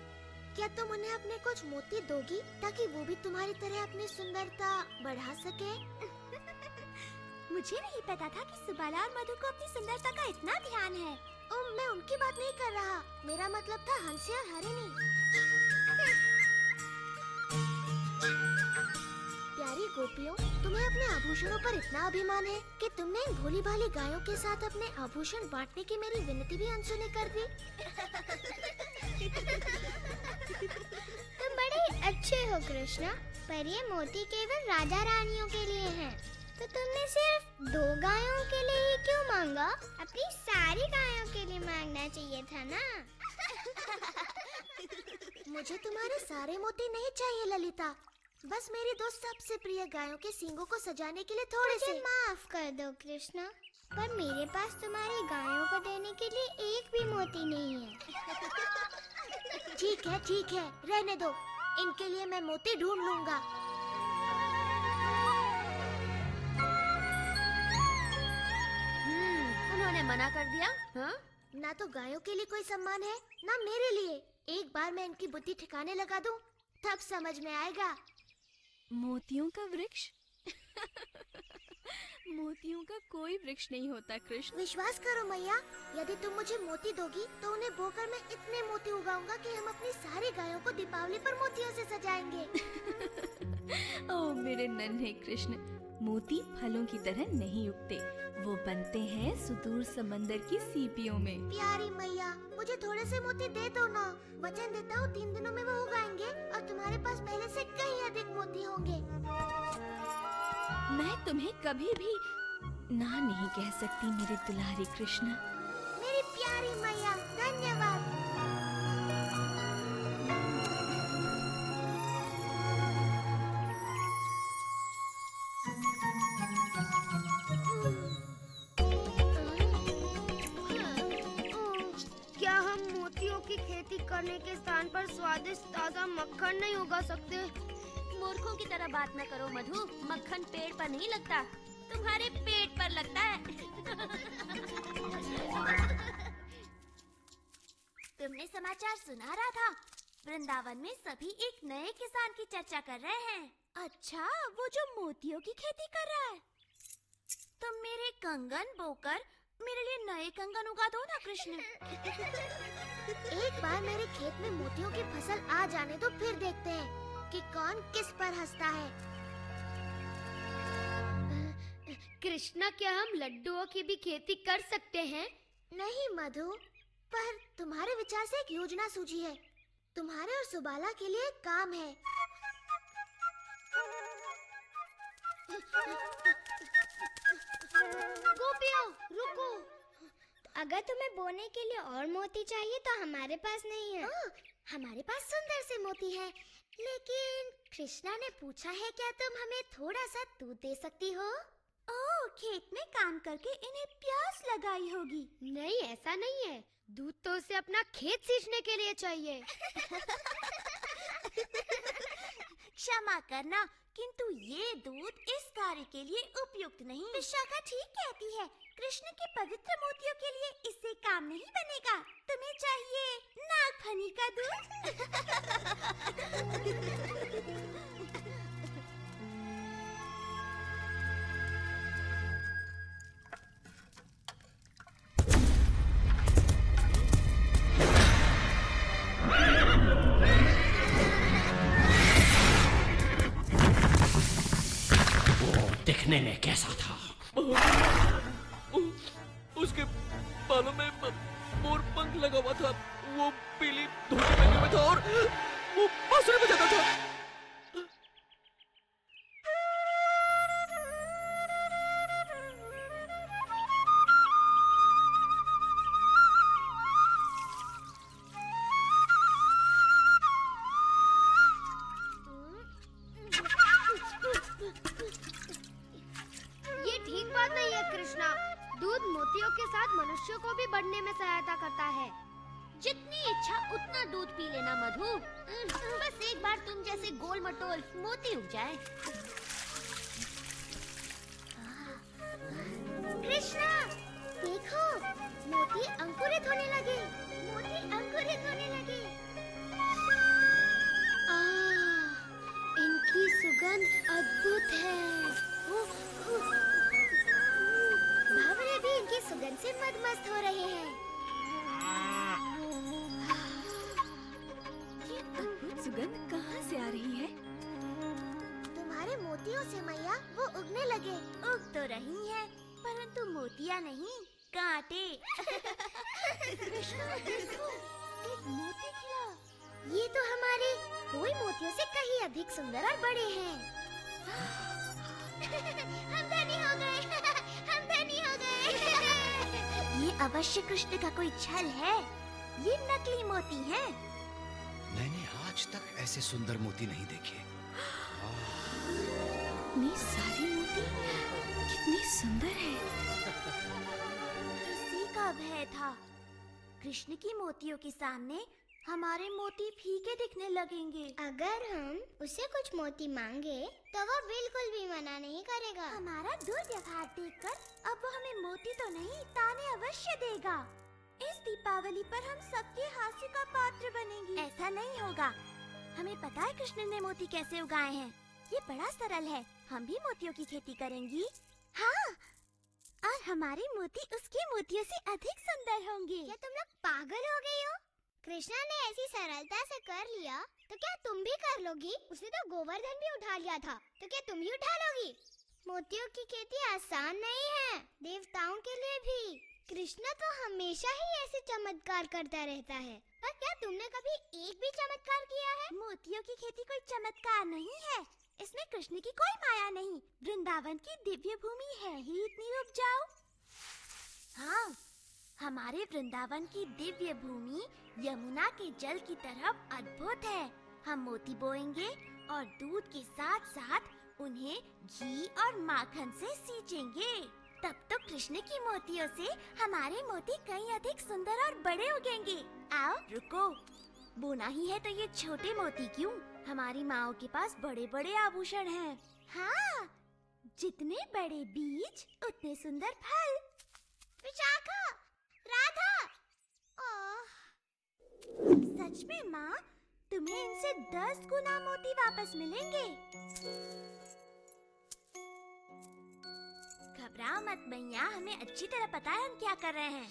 क्या तुम उन्हें अपने कुछ मोती दोगी ताकि वो भी तुम्हारी तरह अपनी सुंदरता बढ़ा सके? मुझे नहीं पता था कि सुबाला और मधु को अपनी सुंदरता का इतना ध्यान है। मैं उनकी बात नहीं कर रहा, मेरा मतलब था हंसी और हरिणी। प्यारी गोपियों, तुम्हें अपने आभूषणों पर इतना अभिमान है कि तुमने इन भोली भाली गायों के साथ अपने आभूषण बांटने की मेरी विनती भी अनसुनी कर दी। तुम बड़े अच्छे हो कृष्णा, पर ये मोती केवल राजा रानियों के लिए हैं। तो तुमने सिर्फ 2 गायों के लिए ही क्यों मांगा? अपनी सारी गायों के लिए मांगना चाहिए था ना। मुझे तुम्हारे सारे मोती नहीं चाहिए ललिता, बस मेरी 2 सबसे प्रिय गायों के सींगों को सजाने के लिए थोड़े से। माफ कर दो कृष्णा, पर मेरे पास तुम्हारी गायों को देने के लिए एक भी मोती नहीं है। ठीक है, रहने दो, इनके लिए मैं मोती ढूंढ लूंगा। मना कर दिया? हाँ? ना तो गायों के लिए कोई सम्मान है, ना मेरे लिए। एक बार मैं इनकी बुद्धि ठिकाने लगा दूं, तब समझ में आएगा। मोतियों का वृक्ष? मोतियों का कोई वृक्ष नहीं होता कृष्ण। विश्वास करो मैया, यदि तुम मुझे मोती दोगी तो उन्हें बोकर मैं इतने मोती उगाऊंगा कि हम अपनी सारी गायों को दीपावली पर मोतियों से सजाएंगे। ओ मेरे नन्हे कृष्ण, मोती फलों की तरह नहीं उगते, वो बनते हैं सुदूर समंदर की सीपियों में। प्यारी मैया, मुझे थोड़े से मोती दे दो ना। वचन देता हूँ 3 दिनों में वो उगाएंगे और तुम्हारे पास पहले से कहीं अधिक मोती होंगे। मैं तुम्हें कभी भी ना नहीं कह सकती मेरे दुलारे कृष्ण। मेरी प्यारी मैया, धन्यवाद। क्या हम मोतियों की खेती करने के स्थान पर स्वादिष्ट ताजा मक्खन नहीं उगा सकते? मूर्खों की तरह बात न करो मधु, मक्खन पेड़ पर नहीं लगता, तुम्हारे पेट पर लगता है। तुमने समाचार सुना रहा था? वृंदावन में सभी एक नए किसान की चर्चा कर रहे हैं। अच्छा, वो जो मोतियों की खेती कर रहा है। तुम मेरे कंगन बोकर मेरे लिए नए कंगन उगा दो ना कृष्ण। एक बार मेरे खेत में मोतियों की फसल आ जाने तो फिर देखते हैं कि कौन किस पर हंसता है। कृष्णा, क्या हम लड्डुओं की भी खेती कर सकते हैं? नहीं मधु, पर तुम्हारे विचार से एक योजना सूझी है। तुम्हारे और सुबाला के लिए एक काम है। गोपियों, रुको। अगर तुम्हें बोने के लिए और मोती चाहिए तो हमारे पास नहीं है। हमारे पास सुंदर से मोती है, लेकिन कृष्णा ने पूछा है क्या तुम हमें थोड़ा सा दूध दे सकती हो? ओह, खेत में काम करके इन्हें प्यास लगाई होगी। नहीं, ऐसा नहीं है। दूध तो उसे अपना खेत सींचने के लिए चाहिए। क्षमा करना, किंतु ये दूध इस कार्य के लिए उपयुक्त नहीं। विशाखा ठीक कहती है, कृष्ण के पवित्र मोतियों के लिए इससे काम नहीं बनेगा। तुम्हें चाहिए नागफनी का दूध। दिखने में कैसा था? उसके बालों में मोर पंख लगा हुआ था, वो पीली धोती पहने हुए था और वो बांसुरी बजाता था। ये ठीक बात नहीं है कृष्णा। दूध मोतियों के साथ मनुष्यों को भी बढ़ने में सहायता करता है। जितनी इच्छा उतना दूध पी लेना मधु। बस एक बार तुम जैसे गोल मटोल मोती उग जाए। कृष्णा, देखो, मोती अंकुरित होने लगे। मोती अंकुरित होने लगे। इनकी सुगंध अद्भुत है। भावरे भी इनकी सुगंध से मदमस्त हो रहे हैं। ये अद्भुत सुगंध कहाँ से आ रही है? तुम्हारे मोतियों से मैया, वो उगने लगे। उग तो रही है, परंतु मोतियाँ नहीं, कांटे। कृष्णा, देखो, एक मोती खिला। ये तो हमारे कोई मोतियों से कहीं अधिक सुंदर और बड़े हैं। हम धनी हो गए। हम धनी हो गए। ये अवश्य कृष्ण का कोई छल है। ये नकली मोती हैं। मैंने आज तक ऐसे सुंदर मोती नहीं देखे। इतने सारे मोती, कितने सुंदर हैं। इसी का भय था। कृष्ण की मोतियों के सामने हमारे मोती फीके दिखने लगेंगे। अगर हम उसे कुछ मोती मांगे तो वो बिल्कुल भी मना नहीं करेगा। हमारा दुर्व्यवहार देखकर अब वो हमें मोती तो नहीं, ताने अवश्य देगा। इस दीपावली पर हम सबके हास्य का पात्र बनेंगे। ऐसा नहीं होगा। हमें पता है कृष्ण ने मोती कैसे उगाए हैं। ये बड़ा सरल है। हम भी मोतियों की खेती करेंगी। हाँ, और हमारे मोती उसके मोतियों से अधिक सुंदर होंगे। क्या तुम लोग पागल हो गई हो? कृष्णा ने ऐसी सरलता से कर लिया तो क्या तुम भी कर लोगी? उसने तो गोवर्धन भी उठा लिया था, तो क्या तुम भी उठा लोगी? मोतियों की खेती आसान नहीं है, देवताओं के लिए भी। कृष्णा तो हमेशा ही ऐसे चमत्कार करता रहता है, पर क्या तुमने कभी एक भी चमत्कार किया है? मोतियों की खेती कोई चमत्कार नहीं है। इसमें कृष्ण की कोई माया नहीं। वृंदावन की दिव्य भूमि है ही इतनी उपजाऊ। हाँ, हमारे वृंदावन की दिव्य भूमि यमुना के जल की तरह अद्भुत है। हम मोती बोएंगे और दूध के साथ साथ उन्हें घी और माखन से सींचेंगे। तब तो कृष्ण की मोतियों से हमारे मोती कहीं अधिक सुंदर और बड़े उगेंगे। आओ, रुको। बोना ही है तो ये छोटे मोती क्यों? हमारी माँओं के पास बड़े बड़े आभूषण हैं। हाँ, जितने बड़े बीज उतने सुंदर फल। विशाखा, राधा। सच में माँ, तुम्हें इनसे 10 गुना मोती वापस मिलेंगे। घबराओ मत मैया, हमें अच्छी तरह पता है हम क्या कर रहे हैं।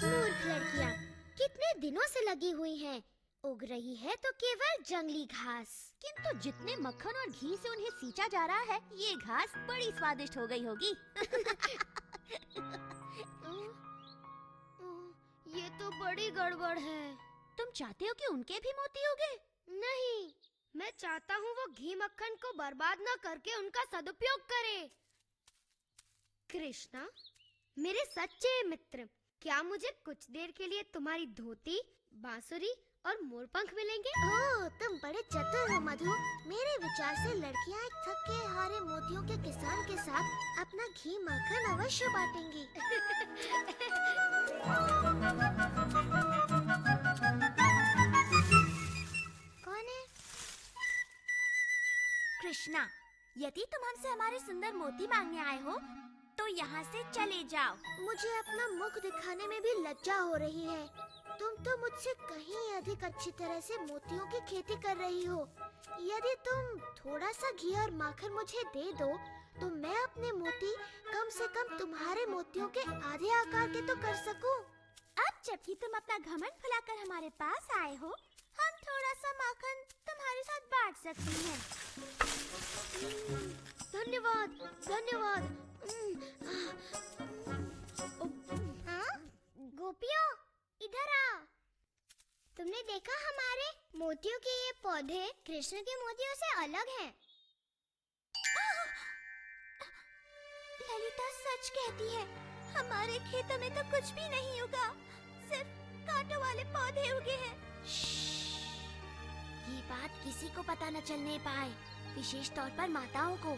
मूर्ख लड़कियाँ, कितने दिनों से लगी हुई हैं। उग रही है तो केवल जंगली घास। किंतु जितने मक्खन और घी से उन्हें सींचा जा रहा है, ये घास बड़ी स्वादिष्ट हो गई होगी। ये तो बड़ी गड़बड़ है। तुम चाहते हो कि उनके भी मोती उगे? नहीं, मैं चाहता हूँ वो घी मक्खन को बर्बाद न करके उनका सदुपयोग करे। कृष्णा, मेरे सच्चे मित्र, क्या मुझे कुछ देर के लिए तुम्हारी धोती, बांसुरी और मोरपंख मिलेंगे? ओह, तुम बड़े चतुर हो मधु। मेरे विचार से लड़कियाँ एक थके हारे मोतियों के किसान के साथ अपना घी माखन अवश्य बांटेंगी। कौन है? कृष्णा, यदि तुम हमसे हमारे सुंदर मोती मांगने आए हो तो यहाँ से चले जाओ। मुझे अपना मुख दिखाने में भी लज्जा हो रही है। तुम तो मुझसे कहीं अधिक अच्छी तरह से मोतियों की खेती कर रही हो। यदि तुम थोड़ा सा घी और माखन मुझे दे दो तो मैं अपने मोती कम से कम तुम्हारे मोतियों के आधे आकार के तो कर सकूं। अब जबकि तुम अपना घमंड फुलाकर हमारे पास आए हो, हम थोड़ा सा माखन तुम्हारे साथ बांट सकती हैं। धन्यवाद, धन्यवाद। गोपियों, इधर आओ। तुमने देखा हमारे मोतियों के ये पौधे कृष्ण के मोतियों से अलग हैं। ललिता सच कहती है, हमारे खेतों में तो कुछ भी नहीं उगा, सिर्फ कांटों वाले पौधे उगे हैं। ये बात किसी को पता न चलने पाए, विशेष तौर पर माताओं को।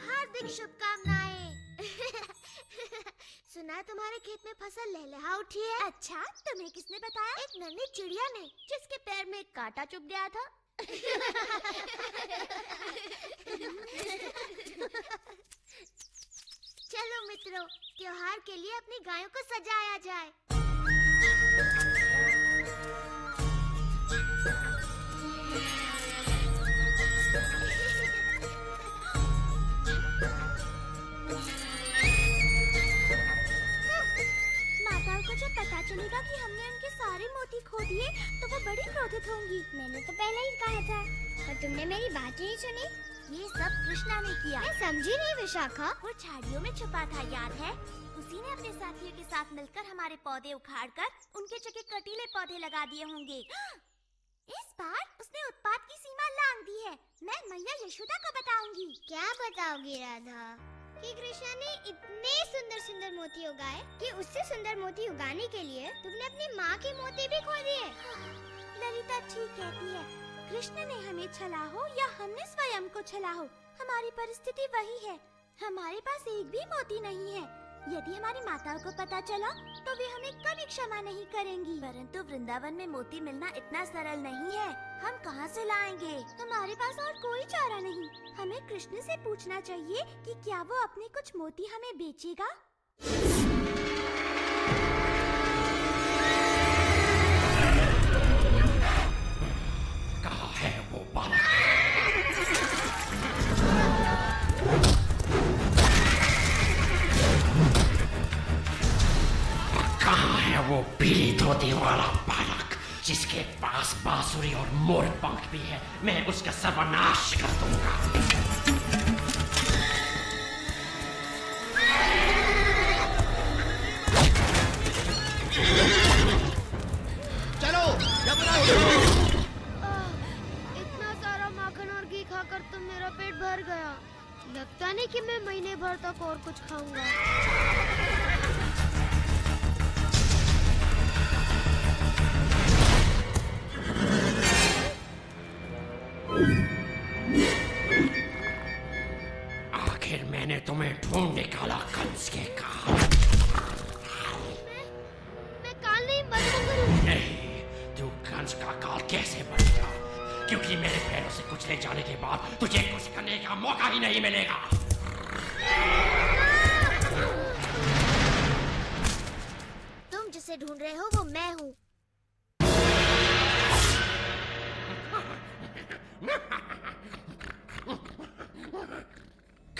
हार्दिक शुभकामनाएं। सुना है तुम्हारे खेत में फसल लहलहा उठी है। अच्छा, तुम्हें किसने बताया? एक नन्ही चिड़िया ने, जिसके पैर में एक कांटा चुभ गया था। चलो मित्रों, त्योहार के लिए अपनी गायों को सजाया जाए। माताओं को जब पता चलेगा कि हमने उनके सारे मोती खो दिए तो वो बड़ी क्रोधित होंगी। मैंने तो पहले ही कहा था, पर तुमने मेरी बात नहीं सुनी। ये सब कृष्णा ने किया। मैं समझी नहीं विशाखा। वो झाड़ियों में छुपा था, याद है? उसी ने अपने साथियों के साथ मिलकर हमारे पौधे उखाड़कर उनके जगह कटीले पौधे लगा दिए होंगे। इस बार उसने उत्पात की सीमा लांघ दी है। मैं मैया यशोदा को बताऊंगी। क्या बताओगी राधा? कि कृष्णा ने इतने सुंदर सुंदर मोती उगाए कि उससे सुंदर मोती उगाने के लिए तुमने अपनी माँ की मोती भी खो दिए। ललिता ठीक कहती है। कृष्ण ने हमें छला हो या हमने स्वयं को छला हो, हमारी परिस्थिति वही है। हमारे पास एक भी मोती नहीं है। यदि हमारी माताओं को पता चला तो वे हमें कभी क्षमा नहीं करेंगी। परंतु वृंदावन में मोती मिलना इतना सरल नहीं है। हम कहाँ से लाएंगे? हमारे पास और कोई चारा नहीं। हमें कृष्ण से पूछना चाहिए कि क्या वो अपने कुछ मोती हमें बेचेगा। कहाँ है वो बालक? कहाँ है वो पीली धोती वाला बालक जिसके पास बांसुरी और मोर पंख भी है? मैं उसका सर्वनाश कर दूंगा। चलो इतना सारा माखन और घी खाकर तो मेरा पेट भर गया। लगता नहीं कि मैं महीने भर तक और कुछ खाऊंगा। आखिर मैंने तुम्हें ढूंढ निकाला कंस के काल। मैं काल नहीं बन नहीं, तू कंस का काल कैसे बनेगा? क्योंकि मेरे पैरों से कुचले जाने के बाद तुझे कुछ करने का मौका ही नहीं मिलेगा। तुम जिसे ढूंढ रहे हो वो मैं हूँ।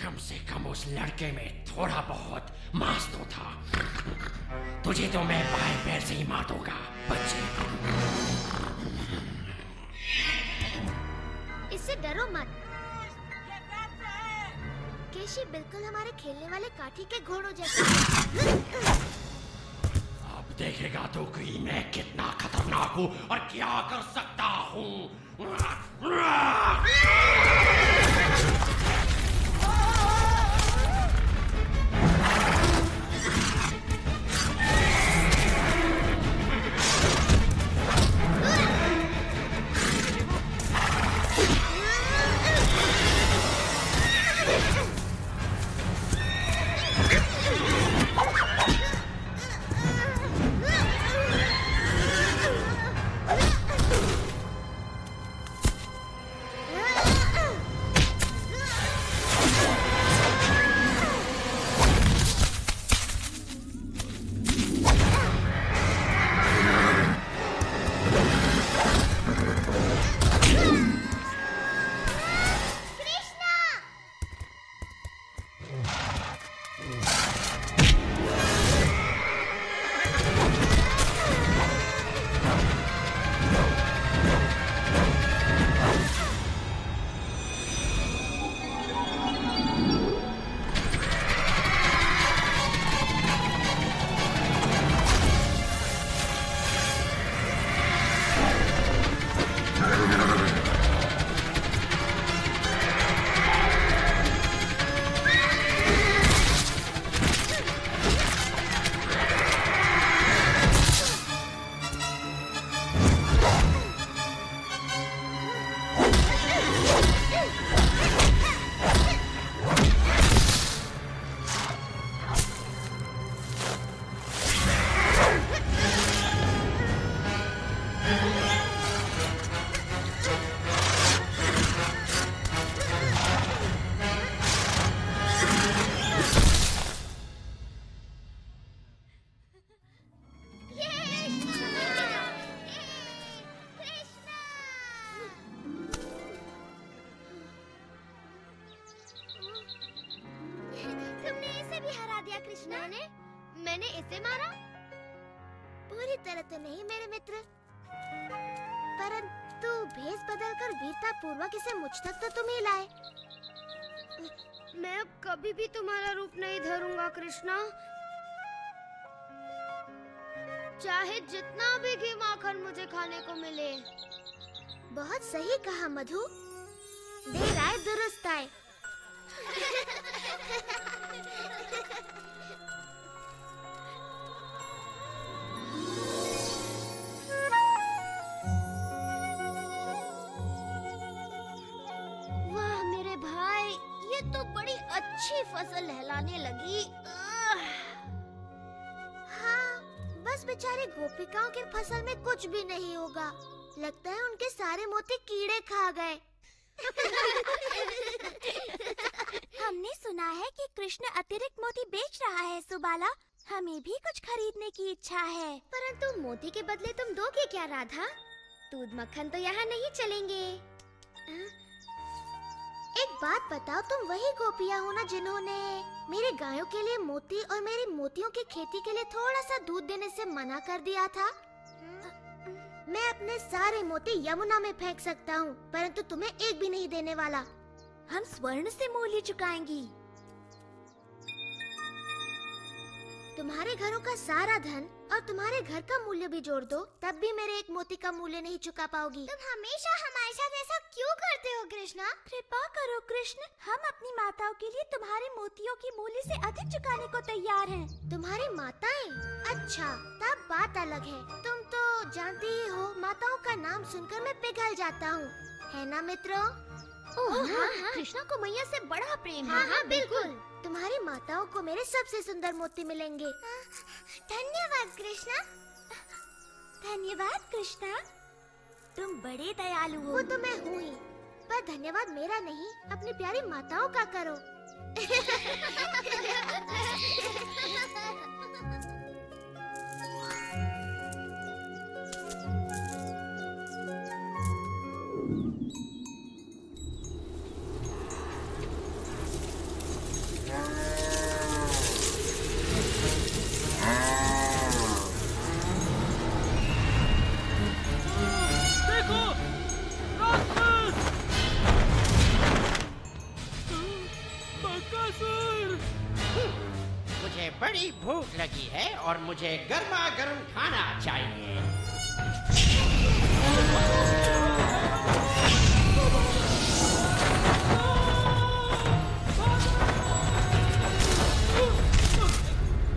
कम से कम उस लड़के में थोड़ा बहुत मांस तो था। तुझे तो मैं बाएं पैर से ही मार दूंगा बच्चे। इससे डरो मत। केशी बिल्कुल हमारे खेलने वाले काठी के घोड़ों जैसा। अब देखेगा तो कि मैं कितना खतरनाक हूँ और क्या कर सकता हूँ। मैंने इसे मारा? पूरी तरह तो नहीं मेरे मित्र, परंतु भेष बदलकर वीरता पूर्वक इसे मुझ तक तो तुम ही लाए। मैं अब कभी भी तुम्हारा रूप नहीं धरूंगा कृष्णा, चाहे जितना भी घी माखन मुझे खाने को मिले। बहुत सही कहा मधु, देर आए दुरुस्त आए। अच्छी फसल लहलाने लगी। हाँ, बस बेचारे गोपिकाओं की फसल में कुछ भी नहीं होगा। लगता है उनके सारे मोती कीड़े खा गए। हमने सुना है कि कृष्ण अतिरिक्त मोती बेच रहा है सुबाला। हमें भी कुछ खरीदने की इच्छा है। परंतु मोती के बदले तुम दोगे क्या राधा? दूध मक्खन तो यहाँ नहीं चलेंगे। एक बात बताओ, तुम वही गोपियाँ हो ना जिन्होंने मेरे गायों के लिए मोती और मेरी मोतियों की खेती के लिए थोड़ा सा दूध देने से मना कर दिया था? मैं अपने सारे मोती यमुना में फेंक सकता हूँ, परंतु तुम्हें एक भी नहीं देने वाला। हम स्वर्ण से मूल्य चुकाएंगी। तुम्हारे घरों का सारा धन और तुम्हारे घर का मूल्य भी जोड़ दो, तब भी मेरे एक मोती का मूल्य नहीं चुका पाओगी। तुम हमेशा हमारे साथ ऐसा क्यों करते हो कृष्णा? कृपा करो कृष्ण, हम अपनी माताओं के लिए तुम्हारे मोतियों की मूल्य से अधिक चुकाने को तैयार हैं। तुम्हारी माताएं? अच्छा, तब बात अलग है। तुम तो जानती ही हो, माताओं का नाम सुनकर मैं पिघल जाता हूँ, है ना मित्रों? हाँ, कृष्णा को मैया से बड़ा प्रेम है। हाँ, बिल्कुल। तुम्हारी माताओं को मेरे सबसे सुंदर मोती मिलेंगे। धन्यवाद कृष्णा। धन्यवाद कृष्णा, तुम बड़े दयालु हो। वो तो मैं हूँ ही, पर धन्यवाद मेरा नहीं, अपनी प्यारी माताओं का करो। बड़ी भूख लगी है और मुझे गर्मा गर्म खाना चाहिए।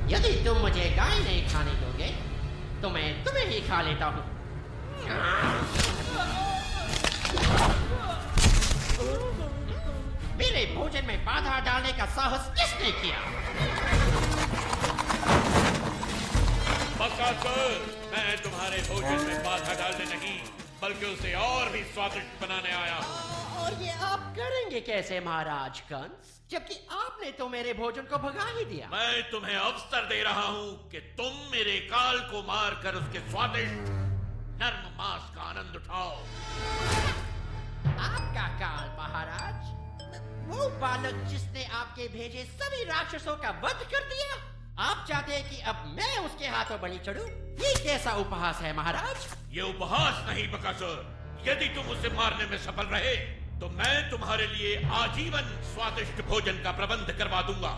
यदि तुम मुझे गाय नहीं खाने दोगे तो मैं तुम्हें ही खा लेता हूँ। मेरे भोजन में बाधा डालने का साहस किसने किया? बकासुर, मैं तुम्हारे भोजन में बाधा डालने नहीं, बल्कि उसे और भी स्वादिष्ट बनाने आया हूँ। और ये आप करेंगे कैसे महाराज कंस, जबकि आपने तो मेरे भोजन को भगा ही दिया। मैं तुम्हें अवसर दे रहा हूँ कि तुम मेरे काल को मारकर उसके स्वादिष्ट नर्म मांस का आनंद उठाओ। आपका काल महाराज? वो बालक जिसने आपके भेजे सभी राक्षसों का वध कर दिया? आप चाहते हैं कि अब मैं उसके हाथों बलि चढ़ूं? ये कैसा उपहास है महाराज? ये उपहास नहीं बकासुर, यदि तुम उसे मारने में सफल रहे तो मैं तुम्हारे लिए आजीवन स्वादिष्ट भोजन का प्रबंध करवा दूंगा।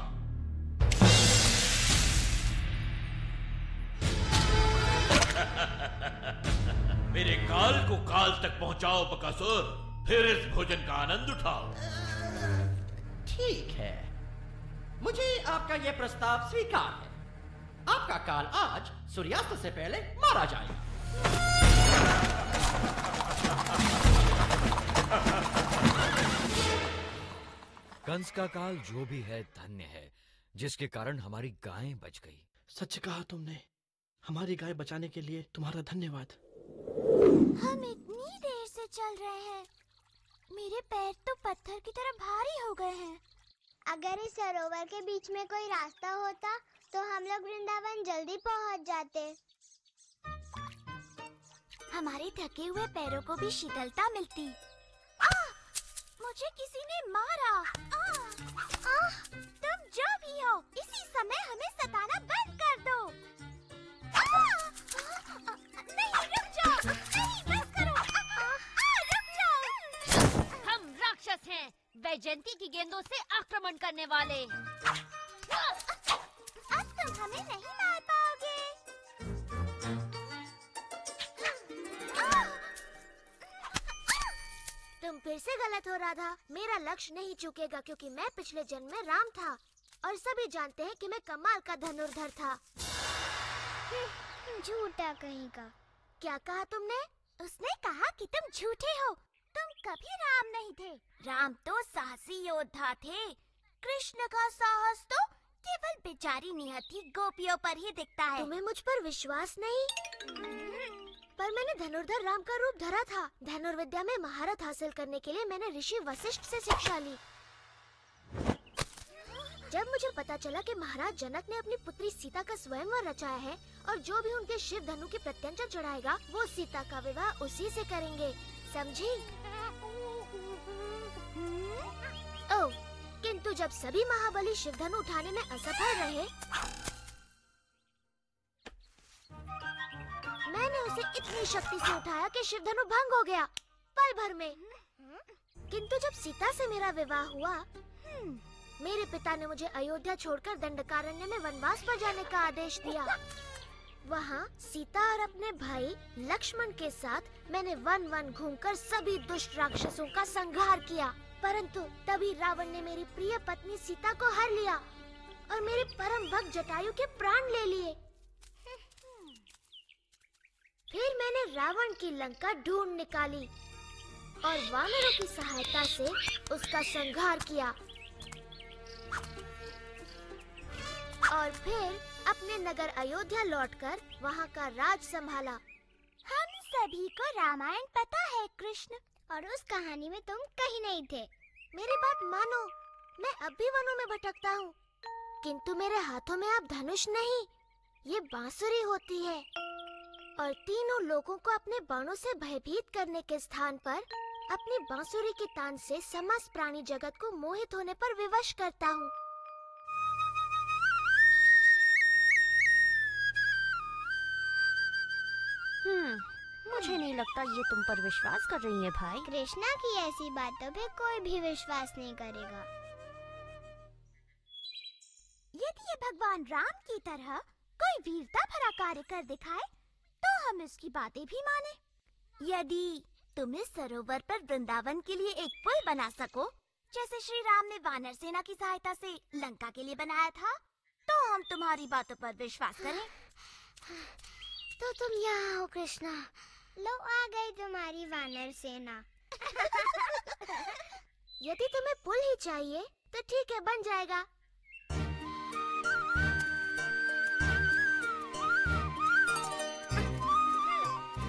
मेरे काल को काल तक पहुंचाओ बकासुर, फिर इस भोजन का आनंद उठाओ। ठीक है, मुझे आपका यह प्रस्ताव स्वीकार है। आपका काल आज सूर्यास्त से पहले मारा जाएगा। कंस का काल जो भी है धन्य है, जिसके कारण हमारी गायें बच गई। सच कहा तुमने, हमारी गाय बचाने के लिए तुम्हारा धन्यवाद। हम इतनी देर से चल रहे हैं, मेरे पैर तो पत्थर की तरह भारी हो गए हैं। अगर इस सरोवर के बीच में कोई रास्ता होता तो हम लोग वृंदावन जल्दी पहुंच जाते। हमारे थके हुए पैरों को भी शीतलता मिलती। मुझे किसी ने मारा। तुम जो भी हो, इसी समय हमें सताना बंद कर दो। नहीं, रुक जाओ। नहीं, बस करो। रुक जाओ। हम राक्षस हैं, वैजयंती की गेंदों से आक्रमण करने वाले। अब तुम हमें नहीं मार पाओगे। तुम फिर से गलत हो राधा। मेरा लक्ष्य नहीं चूकेगा, क्योंकि मैं पिछले जन्म में राम था और सभी जानते हैं कि मैं कमाल का धनुर्धर था। झूठा कहीं का। क्या कहा तुमने? उसने कहा कि तुम झूठे हो। तुम कभी राम नहीं थे। राम तो साहसी योद्धा थे। कृष्ण का साहस तो केवल बेचारी निहत्थी गोपियों पर ही दिखता है। तुम्हें मुझ पर विश्वास नहीं? पर मैंने धनुर्धर राम का रूप धरा था। धनुर्विद्या में महारत हासिल करने के लिए मैंने ऋषि वशिष्ठ से शिक्षा ली। जब मुझे पता चला कि महाराज जनक ने अपनी पुत्री सीता का स्वयंवर रचाया है और जो भी उनके शिव धनु की प्रत्यंचा चढ़ाएगा वो सीता का विवाह उसी से करेंगे, समझी? ओह, किंतु जब सभी महाबली शिव धनु उठाने में असफल रहे, मैंने उसे इतनी शक्ति से उठाया कि शिव धनु भंग हो गया पल भर में। किंतु जब सीता से मेरा विवाह हुआ, मेरे पिता ने मुझे अयोध्या छोड़कर दंडकारण्य में वनवास पर जाने का आदेश दिया। वहाँ सीता और अपने भाई लक्ष्मण के साथ मैंने वन वन घूमकर सभी दुष्ट राक्षसों का संहार किया। परंतु तभी रावण ने मेरी प्रिय पत्नी सीता को हर लिया और मेरे परम भक्त जटायु के प्राण ले लिए। फिर मैंने रावण की लंका ढूंढ निकाली और वानरों की सहायता से उसका संहार किया और फिर अपने नगर अयोध्या लौटकर वहाँ का राज संभाला। हम सभी को रामायण पता है कृष्ण, और उस कहानी में तुम कहीं नहीं थे। मेरी बात मानो, मैं अब भी वनों में भटकता हूँ, किंतु मेरे हाथों में अब धनुष नहीं, ये बांसुरी होती है और तीनों लोगों को अपने बाणों से भयभीत करने के स्थान पर अपनी बांसुरी की तान से समस्त प्राणी जगत को मोहित होने पर विवश करता हूँ। मुझे नहीं लगता ये तुम पर विश्वास कर रही है भाई। कृष्णा की ऐसी बातों पे कोई भी विश्वास नहीं करेगा। यदि ये भगवान राम की तरह कोई वीरता भरा कार्य कर दिखाए तो हम इसकी बातें भी माने। यदि तुम इस सरोवर पर वृंदावन के लिए एक पुल बना सको, जैसे श्री राम ने वानर सेना की सहायता से लंका के लिए बनाया था, तो हम तुम्हारी बातों पर विश्वास करें। तो तुम यहाँ हो कृष्णा, लो आ गई तुम्हारी वानर सेना। यदि तुम्हें पुल ही चाहिए तो ठीक है, बन जाएगा।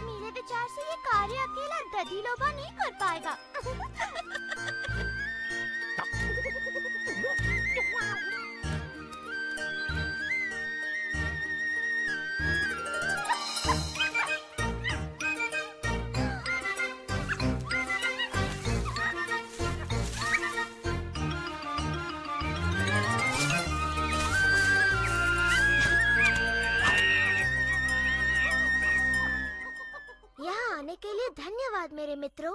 मेरे विचार से ये कार्य अकेला दधी लोभा नहीं कर पाएगा। के लिए धन्यवाद मेरे मित्रों।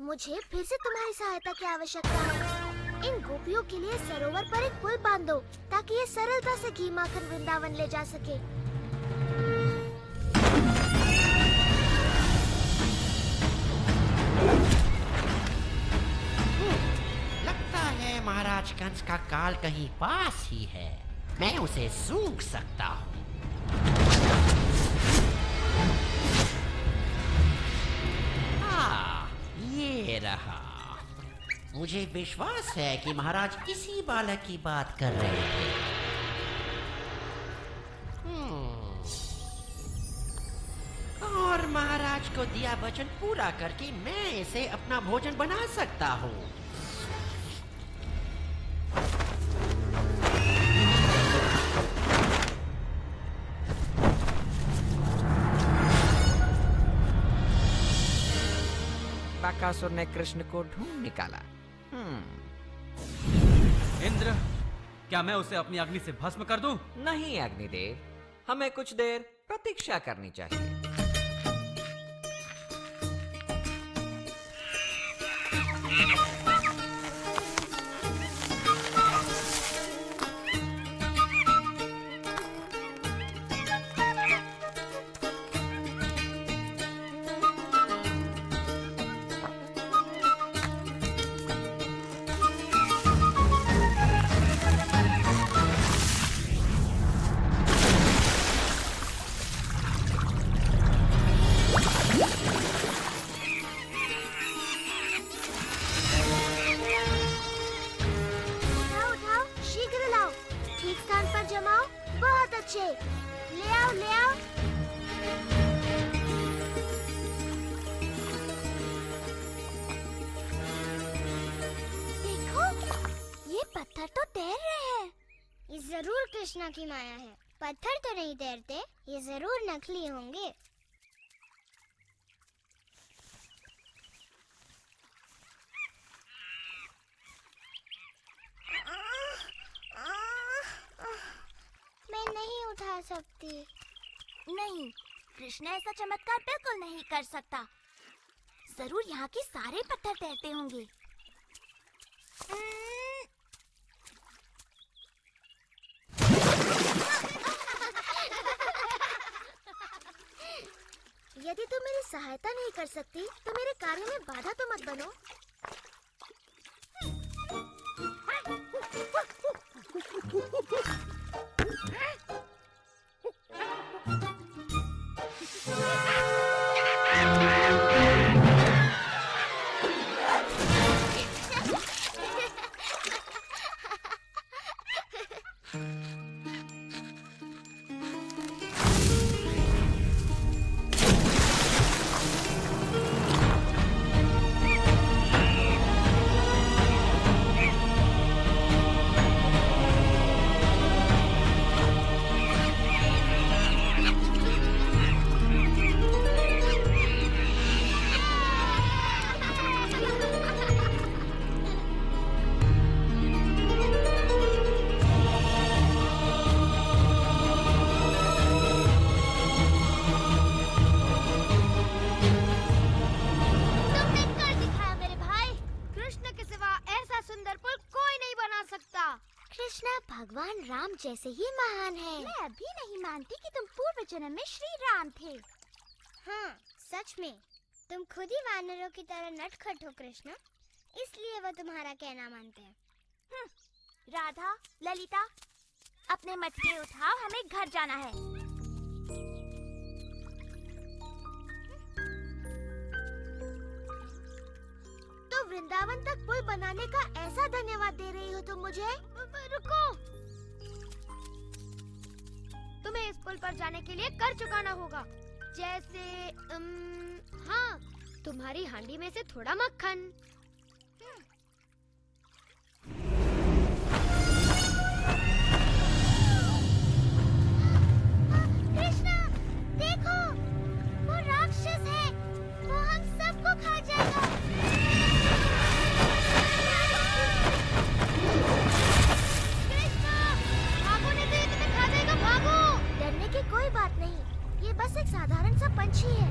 मुझे फिर से तुम्हारी सहायता की आवश्यकता है। इन गोपियों के लिए सरोवर पर एक पुल बांध दो ताकि ये सरलता से घी माखन वृंदावन ले जा सके। लगता है महाराज कंस का काल कहीं पास ही है। मैं उसे सूंघ सकता हूँ। ये रहा। मुझे विश्वास है कि महाराज इसी बालक की बात कर रहे थे। और महाराज को दिया वचन पूरा करके मैं इसे अपना भोजन बना सकता हूँ। बकासुर ने कृष्ण को ढूंढ निकाला। इंद्र, क्या मैं उसे अपनी अग्नि से भस्म कर दूं? नहीं अग्निदेव, हमें कुछ देर प्रतीक्षा करनी चाहिए। बच्चे, ले आओ ले आओ। देखो, ये पत्थर तो तैर रहे हैं। ये जरूर कृष्णा की माया है। पत्थर तो नहीं तैरते, ये जरूर नकली होंगे। मैं नहीं उठा सकती। नहीं, कृष्ण ऐसा चमत्कार बिल्कुल नहीं कर सकता। जरूर यहाँ के सारे पत्थर तैरते होंगे। यदि तुम मेरी सहायता नहीं कर सकती तो मेरे कार्य में बाधा तो मत बनो। भगवान राम जैसे ही महान है। मैं अभी नहीं मानती कि तुम पूर्व जन्म में श्री राम थे। हाँ, सच में तुम खुद ही वानरों की तरह नटखट हो कृष्ण, इसलिए वो तुम्हारा कहना मानते हैं। राधा, ललिता, अपने मटके उठाओ, हमें घर जाना है। तो वृंदावन तक पुल बनाने का ऐसा धन्यवाद दे रही हो तुम मुझे? रुको, तुम्हें इस पुल पर जाने के लिए कर चुकाना होगा। जैसे हाँ, तुम्हारी हांडी में से थोड़ा मक्खन। कृष्णा, देखो, वो राक्षस है, वो हम सबको खा जाएगा। कृष्णा, भागो नहीं तो ये तुम्हें खा जाएगा, भागो। डरने की कोई बात नहीं, ये बस एक साधारण सा पंछी है।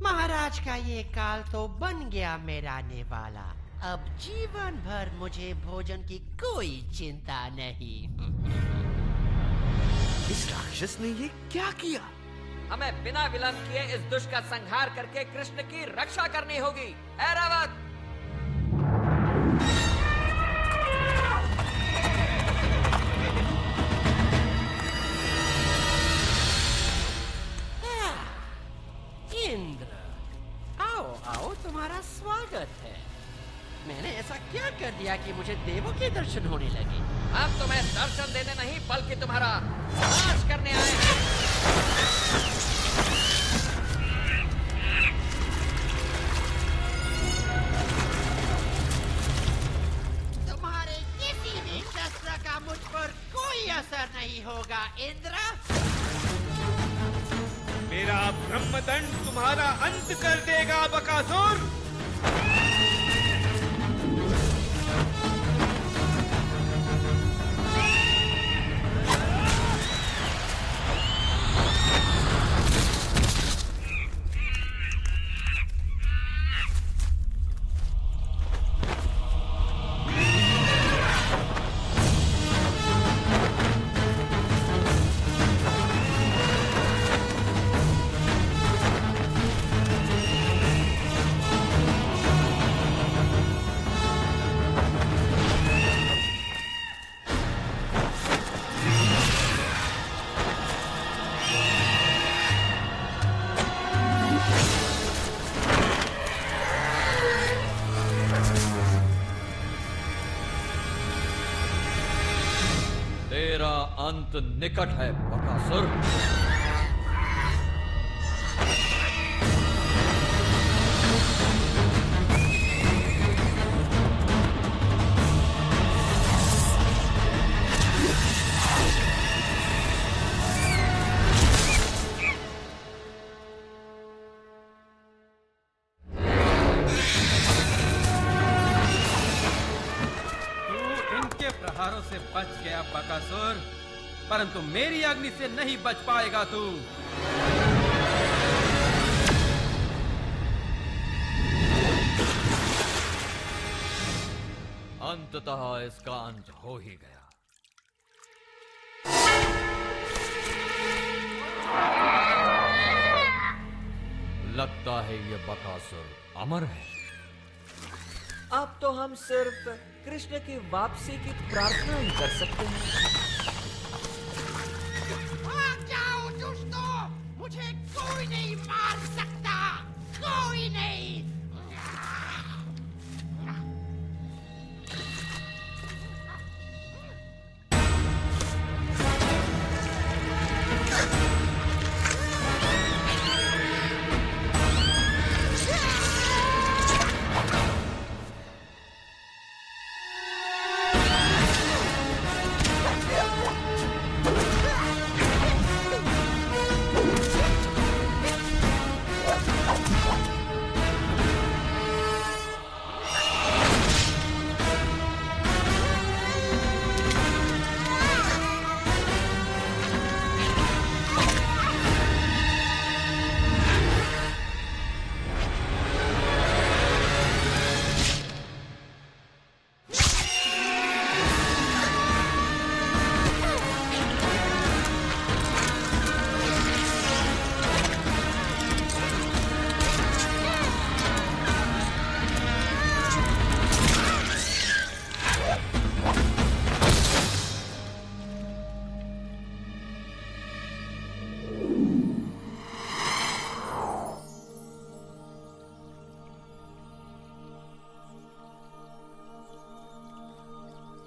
महाराज का ये काल तो बन गया मेरा नेवाला। अब जीवन भर मुझे भोजन की कोई चिंता नहीं। इस राक्षस ने ये क्या किया? हमें बिना विलंब किए इस दुष्ट का संहार करके कृष्ण की रक्षा करनी होगी। ऐरावत! इंद्र, आओ आओ, तुम्हारा स्वागत है। मैंने ऐसा क्या कर दिया कि मुझे देवों के दर्शन होने लगे? हम तुम्हें दर्शन देने नहीं बल्कि तुम्हारा नाश करने आए हैं। तुम्हारे किसी भी शस्त्र का मुझ पर कोई असर नहीं होगा इंद्र। मेरा ब्रह्मदंड तुम्हारा अंत कर देगा बकासुर। अंत निकट है बकासुर। प्रहारों से बच गया बकासुर, परंतु मेरी अग्नि से नहीं बच पाएगा तू। अंततः इसका अंत हो ही गया। लगता है ये बकासुर अमर है। अब तो हम सिर्फ कृष्ण की वापसी की प्रार्थना ही कर सकते हैं। भाग जाओ दुष्टों, मुझे कोई नहीं मार सकता, कोई नहीं।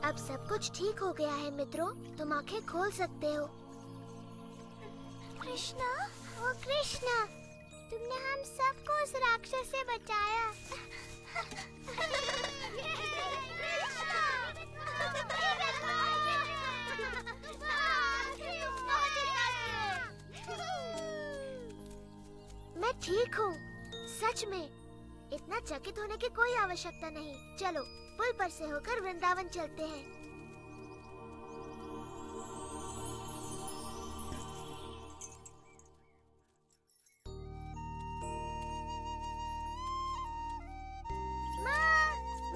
अब सब कुछ ठीक हो गया है मित्रों, तुम आंखें खोल सकते हो। कृष्णा, ओ कृष्णा, तुमने हम सबको उस राक्षस से बचाया। मैं ठीक हूँ, सच में। इतना चकित होने की कोई आवश्यकता नहीं। चलो पुल पर से होकर वृंदावन चलते हैं।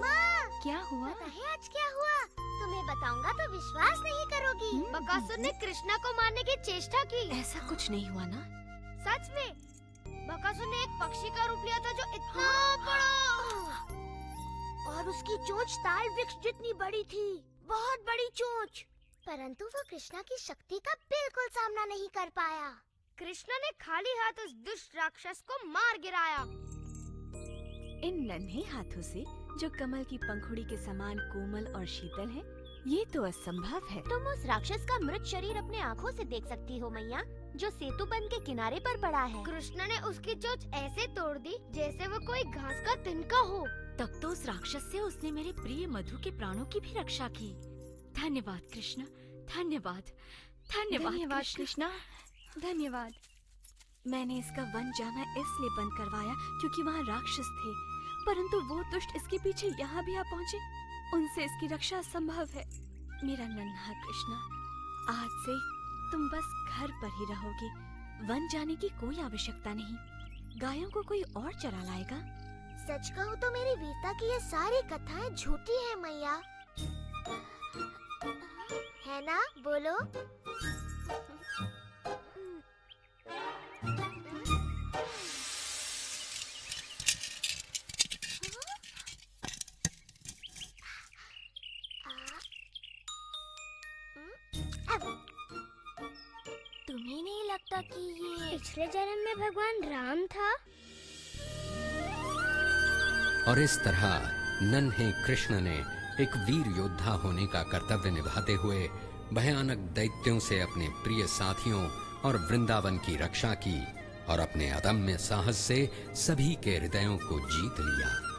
माँ, क्या हुआ? पता है आज क्या हुआ? तुम्हें बताऊंगा तो विश्वास नहीं करोगी। बकासुर ने कृष्णा को मारने की चेष्टा की। ऐसा कुछ नहीं हुआ ना? सच में बकासुर ने एक पक्षी का रूप लिया था जो इतना बड़ा, और उसकी चोंच ताल वृक्ष जितनी बड़ी थी, बहुत बड़ी चोंच। परंतु वो कृष्णा की शक्ति का बिल्कुल सामना नहीं कर पाया। कृष्णा ने खाली हाथ उस दुष्ट राक्षस को मार गिराया। इन नन्हे हाथों से जो कमल की पंखुड़ी के समान कोमल और शीतल है, ये तो असंभव है। तुम उस राक्षस का मृत शरीर अपने आँखों से देख सकती हो मैया, जो सेतु बंध के किनारे पर पड़ा है। कृष्णा ने उसकी चोंच ऐसे तोड़ दी जैसे वो कोई घास का तिनका हो। तब तो उस राक्षस से उसने मेरे प्रिय मधु के प्राणों की भी रक्षा की। धन्यवाद कृष्ण, धन्यवाद, धन्यवाद कृष्णा, धन्यवाद। मैंने इसका वन जाना इसलिए बंद करवाया क्योंकि वहाँ राक्षस थे, परंतु वो दुष्ट इसके पीछे यहाँ भी आ पहुँचे। उनसे इसकी रक्षा असंभव है। मेरा नन्हा कृष्णा, आज से तुम बस घर पर ही रहोगे। वन जाने की कोई आवश्यकता नहीं। गायों को कोई और चरा लाएगा। सच कहूँ तो मेरी वीरता की ये सारी कथाएं झूठी हैं मैया, है ना? बोलो। तुम्हें नहीं लगता कि ये पिछले जन्म में भगवान राम था? और इस तरह नन्हे कृष्ण ने एक वीर योद्धा होने का कर्तव्य निभाते हुए भयानक दैत्यों से अपने प्रिय साथियों और वृंदावन की रक्षा की और अपने अदम्य साहस से सभी के हृदयों को जीत लिया।